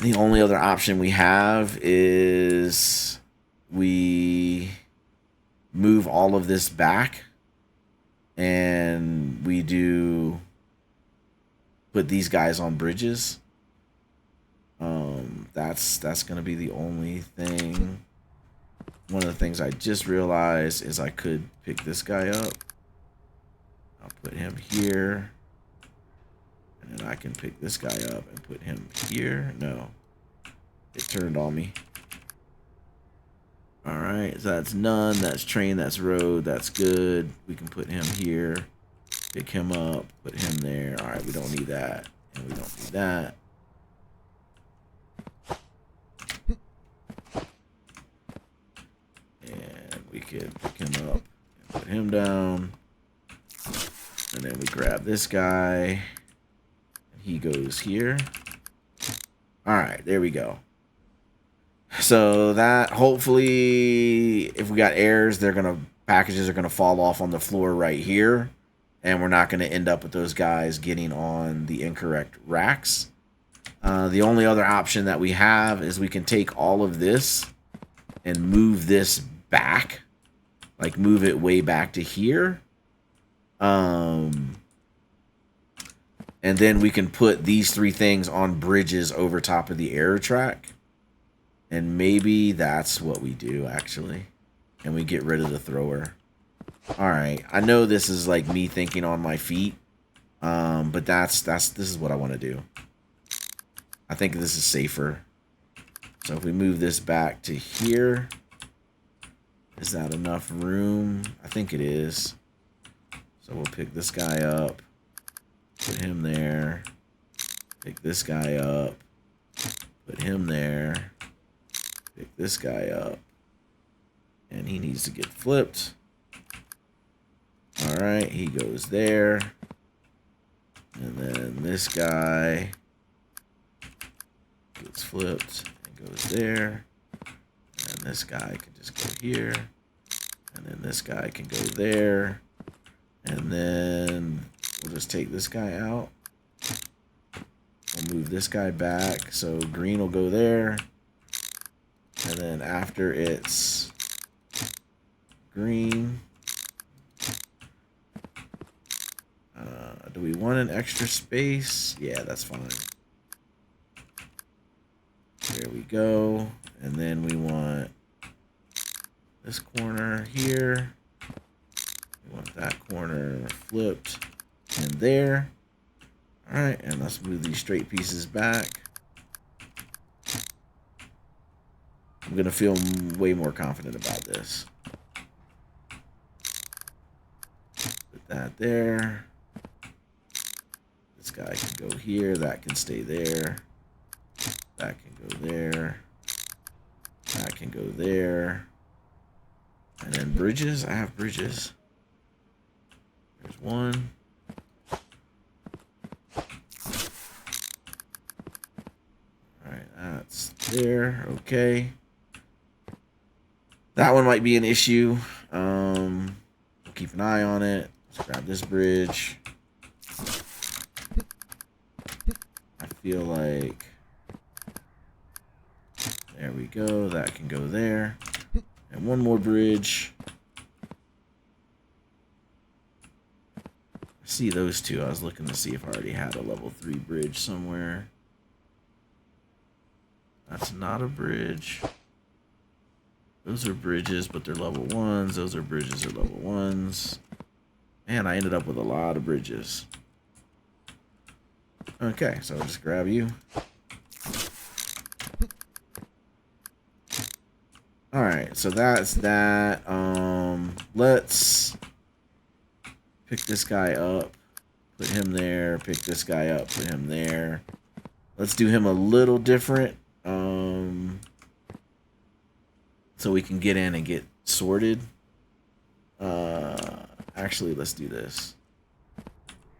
The only other option we have is we move all of this back and we do put these guys on bridges. That's going to be the only thing. One of the things I just realized is I could pick this guy up. I'll put him here. And then I can pick this guy up and put him here. No. It turned on me. Alright, so that's none. That's train. That's road. That's good. We can put him here. Pick him up. Put him there. Alright, we don't need that. And we don't need that. And we could pick him up and put him down. And then we grab this guy. He goes here. All right, there we go. So that hopefully, if we got errors, packages are gonna fall off on the floor right here, and we're not gonna end up with those guys getting on the incorrect racks. The only other option that we have is we can take all of this and move this back, like move it way back to here. And then we can put these three things on bridges over top of the error track. And maybe that's what we do, actually. And we get rid of the thrower. Alright, I know this is like me thinking on my feet. But this is what I want to do. I think this is safer. So if we move this back to here. Is that enough room? I think it is. So we'll pick this guy up. Put him there. Pick this guy up. Put him there. Pick this guy up. And he needs to get flipped. Alright, he goes there. And then this guy gets flipped and goes there. And this guy can just go here. And then this guy can go there. And then we'll just take this guy out. We'll move this guy back. So green will go there. And then after it's green. Do we want an extra space? Yeah, that's fine. There we go. And then we want this corner here. We want that corner flipped in there. All right, and let's move these straight pieces back. I'm gonna feel way more confident about this. Put that there. This guy can go here. That can stay there. That can go there. That can go there. And then bridges. I have bridges. There's one. Alright, that's there. Okay. That one might be an issue. We'll keep an eye on it. Let's grab this bridge. I feel like... There we go. That can go there. And one more bridge. I see those two. I was looking to see if I already had a level 3 bridge somewhere. That's not a bridge. Those are bridges, but they're level 1s. Those are bridges, are level 1s. Man, I ended up with a lot of bridges. Okay, so I'll just grab you. Alright, so that's that. Let's pick this guy up, put him there, pick this guy up, put him there. Let's do him a little different. So we can get in and get sorted. Actually, let's do this.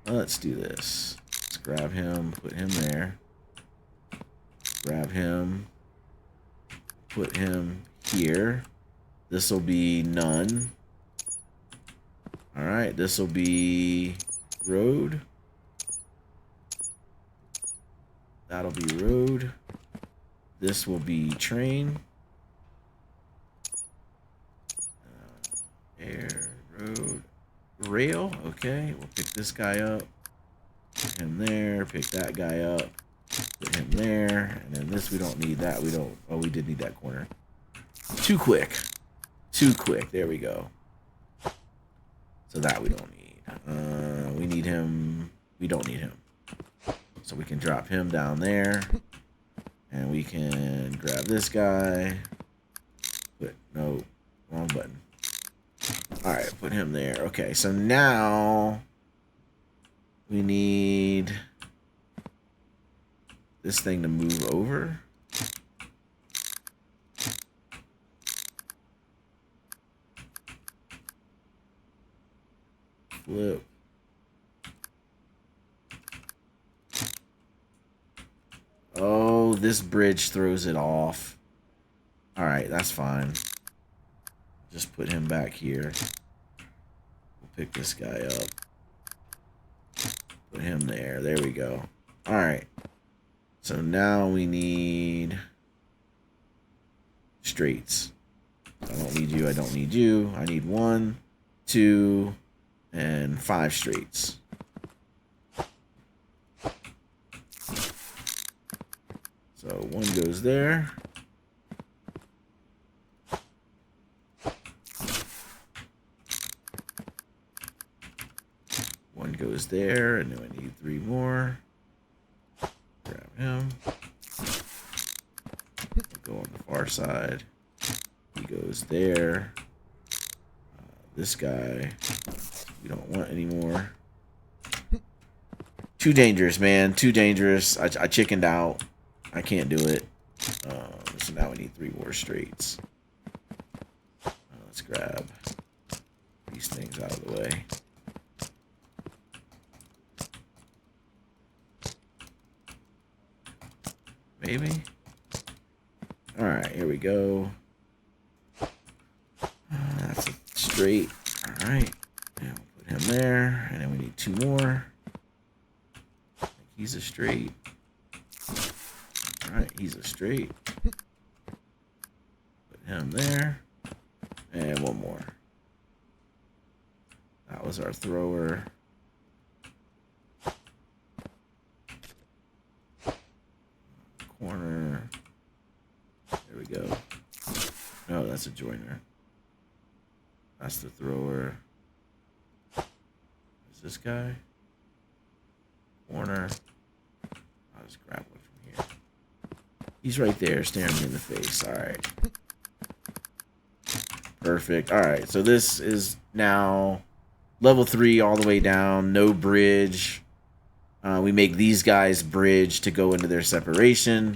Let's do this. Let's grab him, put him there. Grab him, put him here. This will be none. All right, this will be road. That'll be road. This will be train. Air, road, rail. Okay, we'll pick this guy up. Put him there. Pick that guy up. Put him there. And then this, we don't need that. We don't. Oh, we did need that corner. Too quick. Too quick. There we go. So that we don't need. We need him. We don't need him. So we can drop him down there. And we can grab this guy. Put, no, wrong button. All right, put him there. Okay, so now we need this thing to move over. Flip. Oh, this bridge throws it off. All right, that's fine. Just put him back here. We'll pick this guy up. Put him there. There we go. All right. So now we need straights. I don't need you. I don't need you. I need 1, 2, and 5 straights. So 1 goes there. Goes there, and then we need 3 more. Grab him. Go on the far side. He goes there. This guy we don't want anymore. Too dangerous, man. Too dangerous. I chickened out. I can't do it. So now we need 3 more straights. Let's grab these things out of the way. Maybe. All right, here we go. That's a straight. All right, and we'll put him there, and then we need 2 more. I think he's a straight. All right, he's a straight. Put him there, and 1 more. That was our thrower. Corner. There we go. No, that's a joiner. That's the thrower. Is this guy? Corner. I'll just grab one from here. He's right there staring me in the face. All right. Perfect. All right. So this is now level 3 all the way down. No bridge. We make these guys bridge to go into their separation.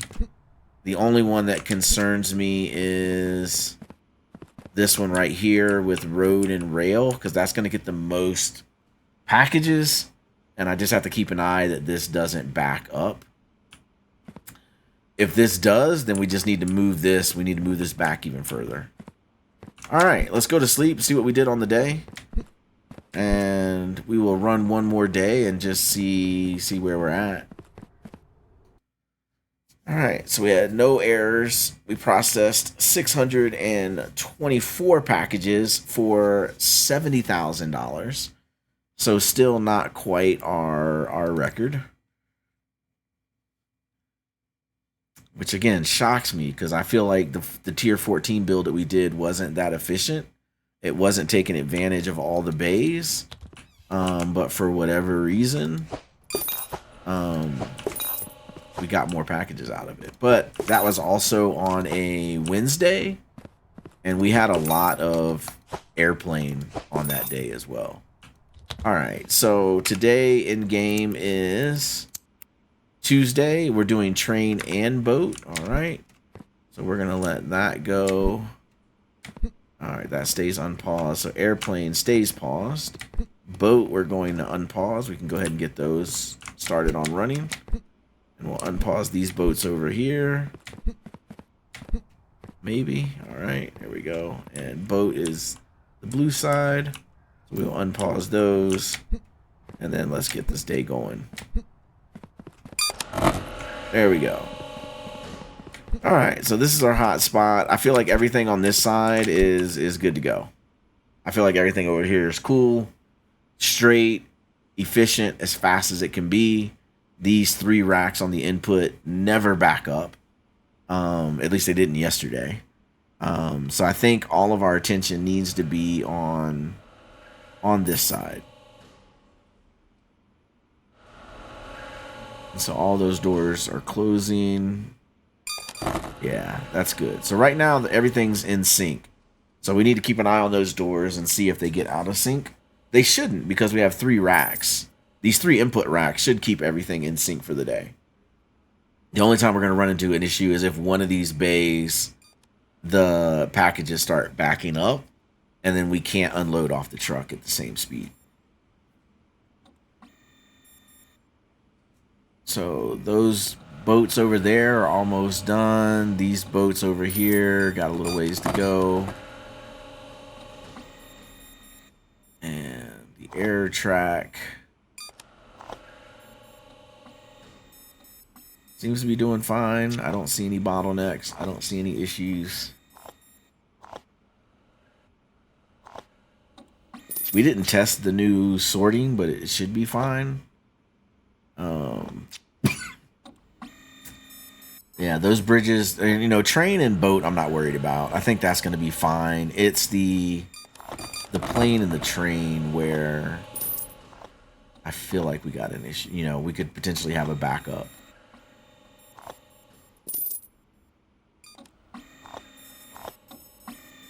The only one that concerns me is this one right here with road and rail, because that's going to get the most packages. And I just have to keep an eye that this doesn't back up. If this does, then we just need to move this. We need to move this back even further. All right, let's go to sleep, see what we did on the day. And we will run 1 more day and just see where we're at. All right, so we had no errors. We processed 624 packages for $70,000. So still not quite our record. Which again shocks me because I feel like the tier 14 build that we did wasn't that efficient. It wasn't taking advantage of all the bays, but for whatever reason, we got more packages out of it. But that was also on a Wednesday, and we had a lot of airplane on that day as well. All right, so today in game is Tuesday. We're doing train and boat. All right, so we're gonna let that go. All right, that stays unpaused. So airplane stays paused. Boat, we're going to unpause. We can go ahead and get those started on running. And we'll unpause these boats over here. Maybe. All right, here we go. And boat is the blue side. So we'll unpause those. And then let's get this day going. There we go. All right, so this is our hot spot. I feel like everything on this side is good to go. I feel like everything over here is cool, straight, efficient, as fast as it can be. These 3 racks on the input never back up. At least they didn't yesterday. So I think all of our attention needs to be on this side. And so all those doors are closing. Yeah, that's good. So right now everything's in sync. So we need to keep an eye on those doors and see if they get out of sync. They shouldn't, because we have 3 racks. These 3 input racks should keep everything in sync for the day. The only time we're going to run into an issue is if one of these bays, the packages start backing up, and then we can't unload off the truck at the same speed. So those boats over there are almost done. These boats over here got a little ways to go. And the air track seems to be doing fine. I don't see any bottlenecks. I don't see any issues. We didn't test the new sorting, but it should be fine. Yeah, those bridges, you know, train and boat I'm not worried about. I think that's going to be fine. It's the plane and the train where I feel like we got an issue. You know, we could potentially have a backup.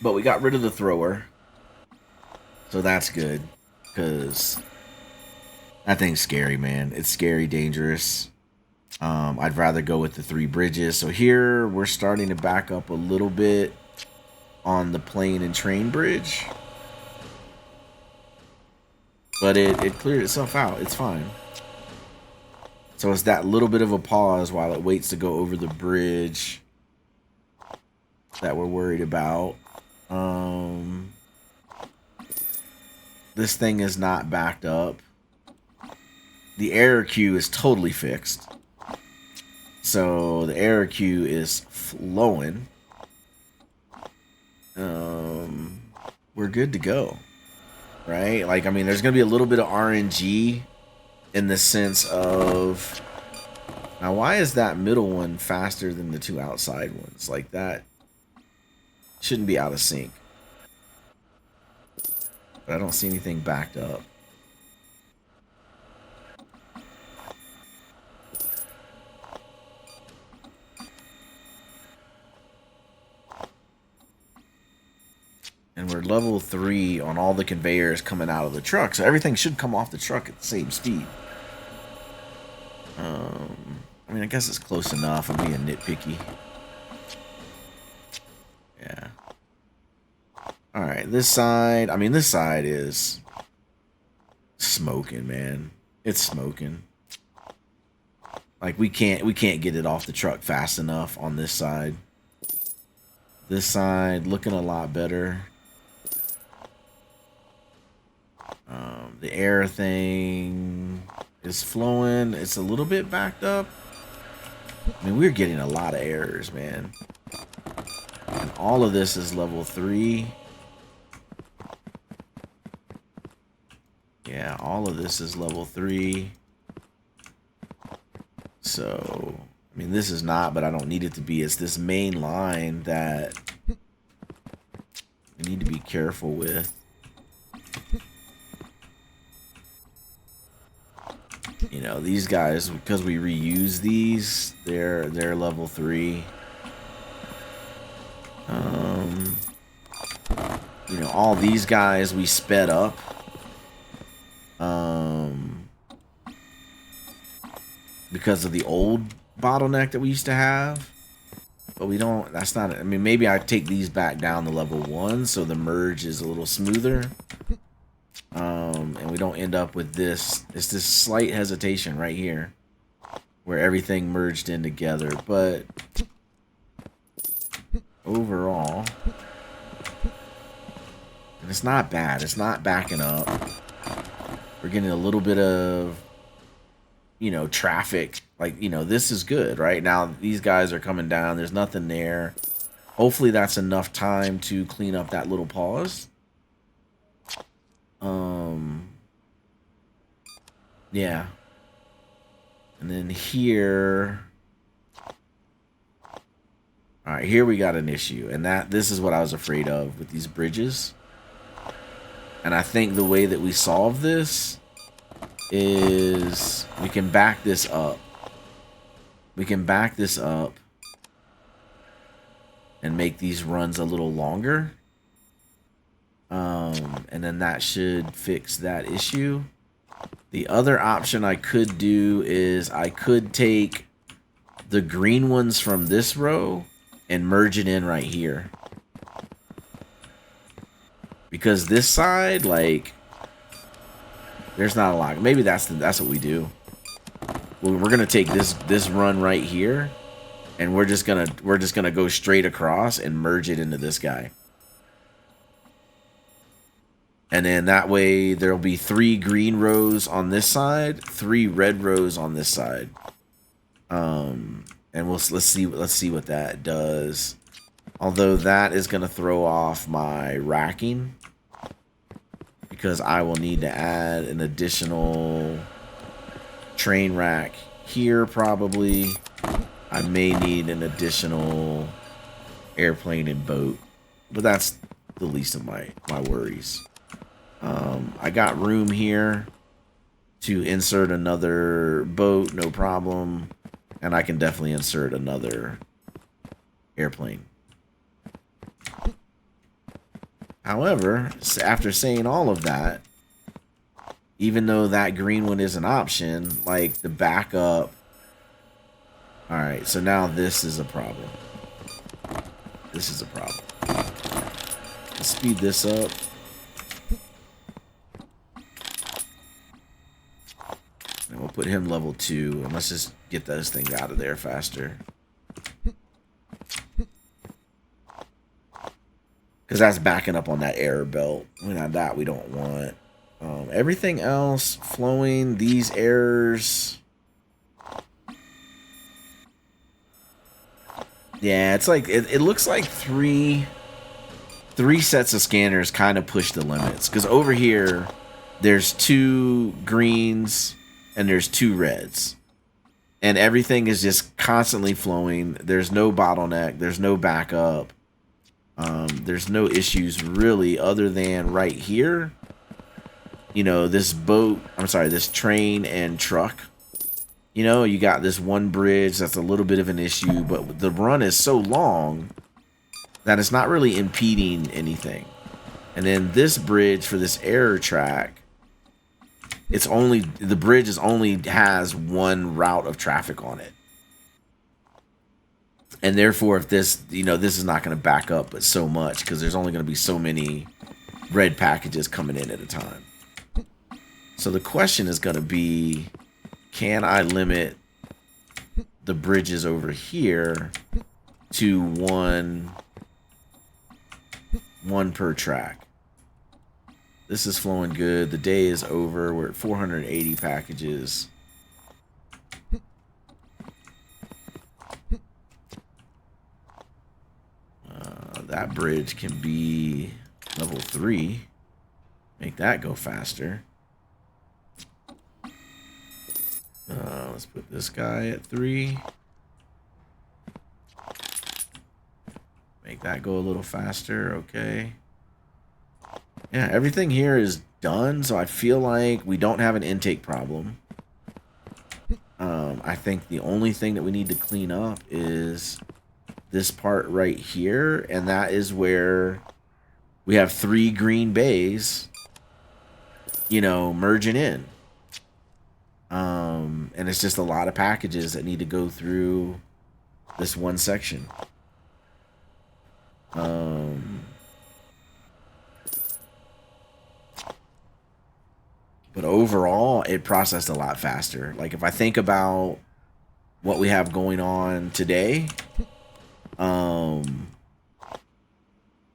But we got rid of the thrower. So that's good. Because that thing's scary, man. It's scary, dangerous. I'd rather go with the 3 bridges. So here we're starting to back up a little bit on the plane and train bridge. But it cleared itself out. It's fine. So it's that little bit of a pause while it waits to go over the bridge that we're worried about. This thing is not backed up. The error queue is totally fixed. So the error queue is flowing. We're good to go. Right? Like, I mean, there's going to be a little bit of RNG in the sense of... Now, why is that middle one faster than the 2 outside ones? Like, that shouldn't be out of sync. But I don't see anything backed up. And we're level 3 on all the conveyors coming out of the truck. So everything should come off the truck at the same speed. I mean, I guess it's close enough. I'm being nitpicky. Yeah. Alright, this side. I mean, this side is smoking, man. It's smoking. Like, we can't get it off the truck fast enough on this side. This side looking a lot better. The air thing is flowing. It's a little bit backed up. I mean, we're getting a lot of errors, man. And all of this is level 3. Yeah, all of this is level 3. So, I mean, this is not, but I don't need it to be. It's this main line that we need to be careful with. You know, these guys, because we reuse these, they're level 3. You know, all these guys we sped up. Because of the old bottleneck that we used to have. But we don't, that's not, I mean, maybe I take these back down to level 1 so the merge is a little smoother. And we don't end up with this, it's this slight hesitation right here where everything merged in together. But overall, and it's not bad, it's not backing up. We're getting a little bit of, you know, traffic. Like, you know, this is good, right? Now these guys are coming down. There's nothing there. Hopefully that's enough time to clean up that little pause. Yeah. And then here. All right, here we got an issue. And this is what I was afraid of with these bridges. And I think the way that we solve this is we can back this up. We can back this up and make these runs a little longer. And then that should fix that issue. The other option I could do is I could take the green ones from this row and merge it in right here. Because this side, like, there's not a lot. Maybe that's what we do. We're gonna take this run right here, and we're just gonna go straight across and merge it into this guy. And then that way there'll be 3 green rows on this side, 3 red rows on this side. And let's see what that does. Although that is gonna throw off my racking, because I will need to add an additional train rack here probably. I may need an additional airplane and boat, but that's the least of my worries. I got room here to insert another boat, no problem, and I can definitely insert another airplane. However, after saying all of that, even though that green one is an option, like the backup. All right, so now this is a problem. This is a problem. Let's speed this up. And we'll put him level 2, and let's just get those things out of there faster. Because that's backing up on that error belt. That we don't want. Everything else flowing, these errors. Yeah, it's like it looks like three sets of scanners kind of push the limits. Because over here, there's 2 greens and there's 2 reds. And everything is just constantly flowing. There's no bottleneck. There's no backup. There's no issues really other than right here. You know, this train and truck. You know, you got this one bridge that's a little bit of an issue, but the run is so long that it's not really impeding anything. And then this bridge for this error track, the bridge only has one route of traffic on it. And therefore, if this is not going to back up but so much, because there's only going to be so many red packages coming in at a time. So the question is going to be, can I limit the bridges over here to one per track? This is flowing good. The day is over. We're at 480 packages. That bridge can be level 3. Make that go faster. Let's put this guy at 3. Make that go a little faster. Okay. Yeah, everything here is done, so I feel like we don't have an intake problem. I think the only thing that we need to clean up is this part right here, and that is where we have 3 green bays merging in. And it's just a lot of packages that need to go through this one section. But overall, it processed a lot faster. Like, if I think about what we have going on today,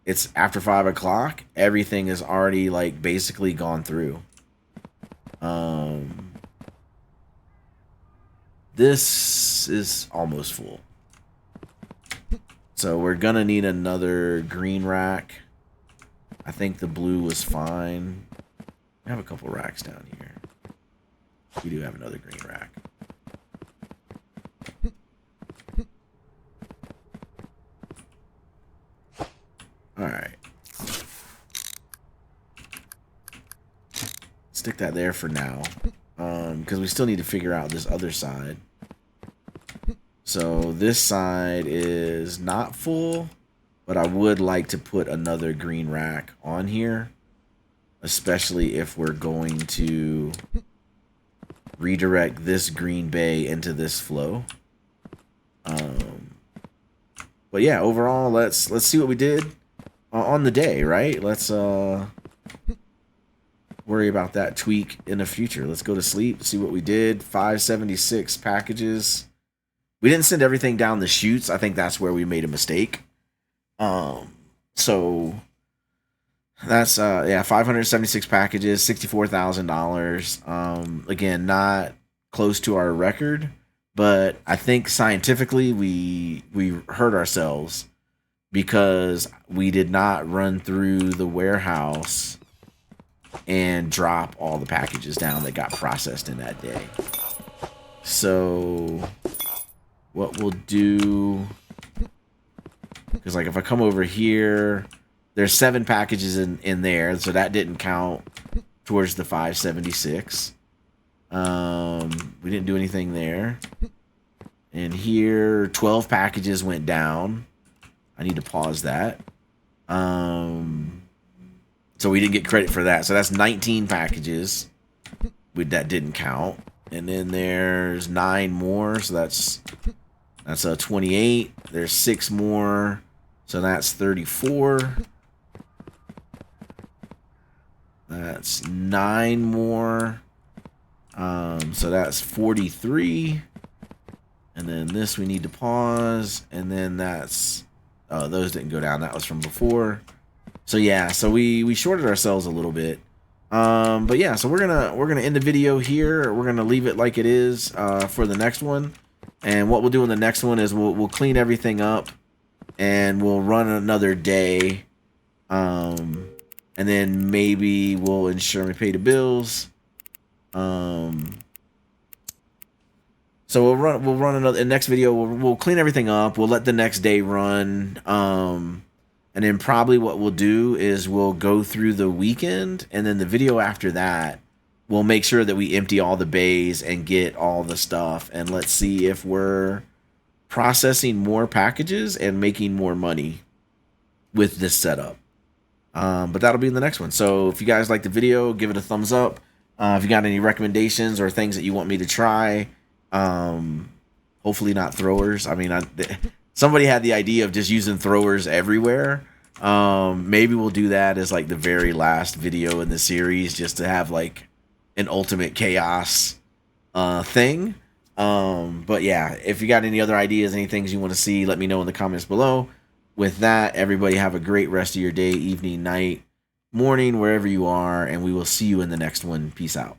it's after 5 o'clock. Everything is already, like, basically gone through. This is almost full. So we're gonna need another green rack. I think the blue was fine. I have a couple racks down here. We do have another green rack. Alright. Stick that there for now. Because we still need to figure out this other side. So this side is not full, but I would like to put another green rack on here, especially if we're going to redirect this green bay into this flow. But yeah, overall, let's see what we did on the day, right? Let's worry about that tweak in the future. Let's go to sleep, see what we did. 576 packages. We didn't send everything down the chutes. I think that's where we made a mistake. So that's 576 packages, $64,000. Again, not close to our record, but I think scientifically we hurt ourselves because we did not run through the warehouse and drop all the packages down that got processed in that day. So what we'll do, because like if I come over here, there's 7 packages in there, so that didn't count towards the 576. We didn't do anything there. And here, 12 packages went down. I need to pause that. So we didn't get credit for that. So that's 19 packages that didn't count. And then there's 9 more, so that's 28. There's 6 more, so that's 34. That's 9 more, so that's 43. And then this we need to pause, and then that's those didn't go down. That was from before. So yeah, so we shorted ourselves a little bit. But yeah, so we're gonna end the video here. We're gonna leave it like it is for the next one. And what we'll do in the next one is we'll clean everything up and we'll run another day. And then maybe we'll ensure we pay the bills. So we'll run another the next video. We'll clean everything up. We'll let the next day run. And then probably what we'll do is we'll go through the weekend, and then the video after that, we'll make sure that we empty all the bays and get all the stuff, and let's see if we're processing more packages and making more money with this setup. But that'll be in the next one. So if you guys like the video, give it a thumbs up. If you got any recommendations or things that you want me to try, hopefully not throwers. I mean, somebody had the idea of just using throwers everywhere. Maybe we'll do that as like the very last video in the series, just to have like an ultimate chaos thing. But yeah, if you got any other ideas, any things you want to see, let me know in the comments below. With that, everybody have a great rest of your day, evening, night, morning, wherever you are, and we will see you in the next one. Peace out.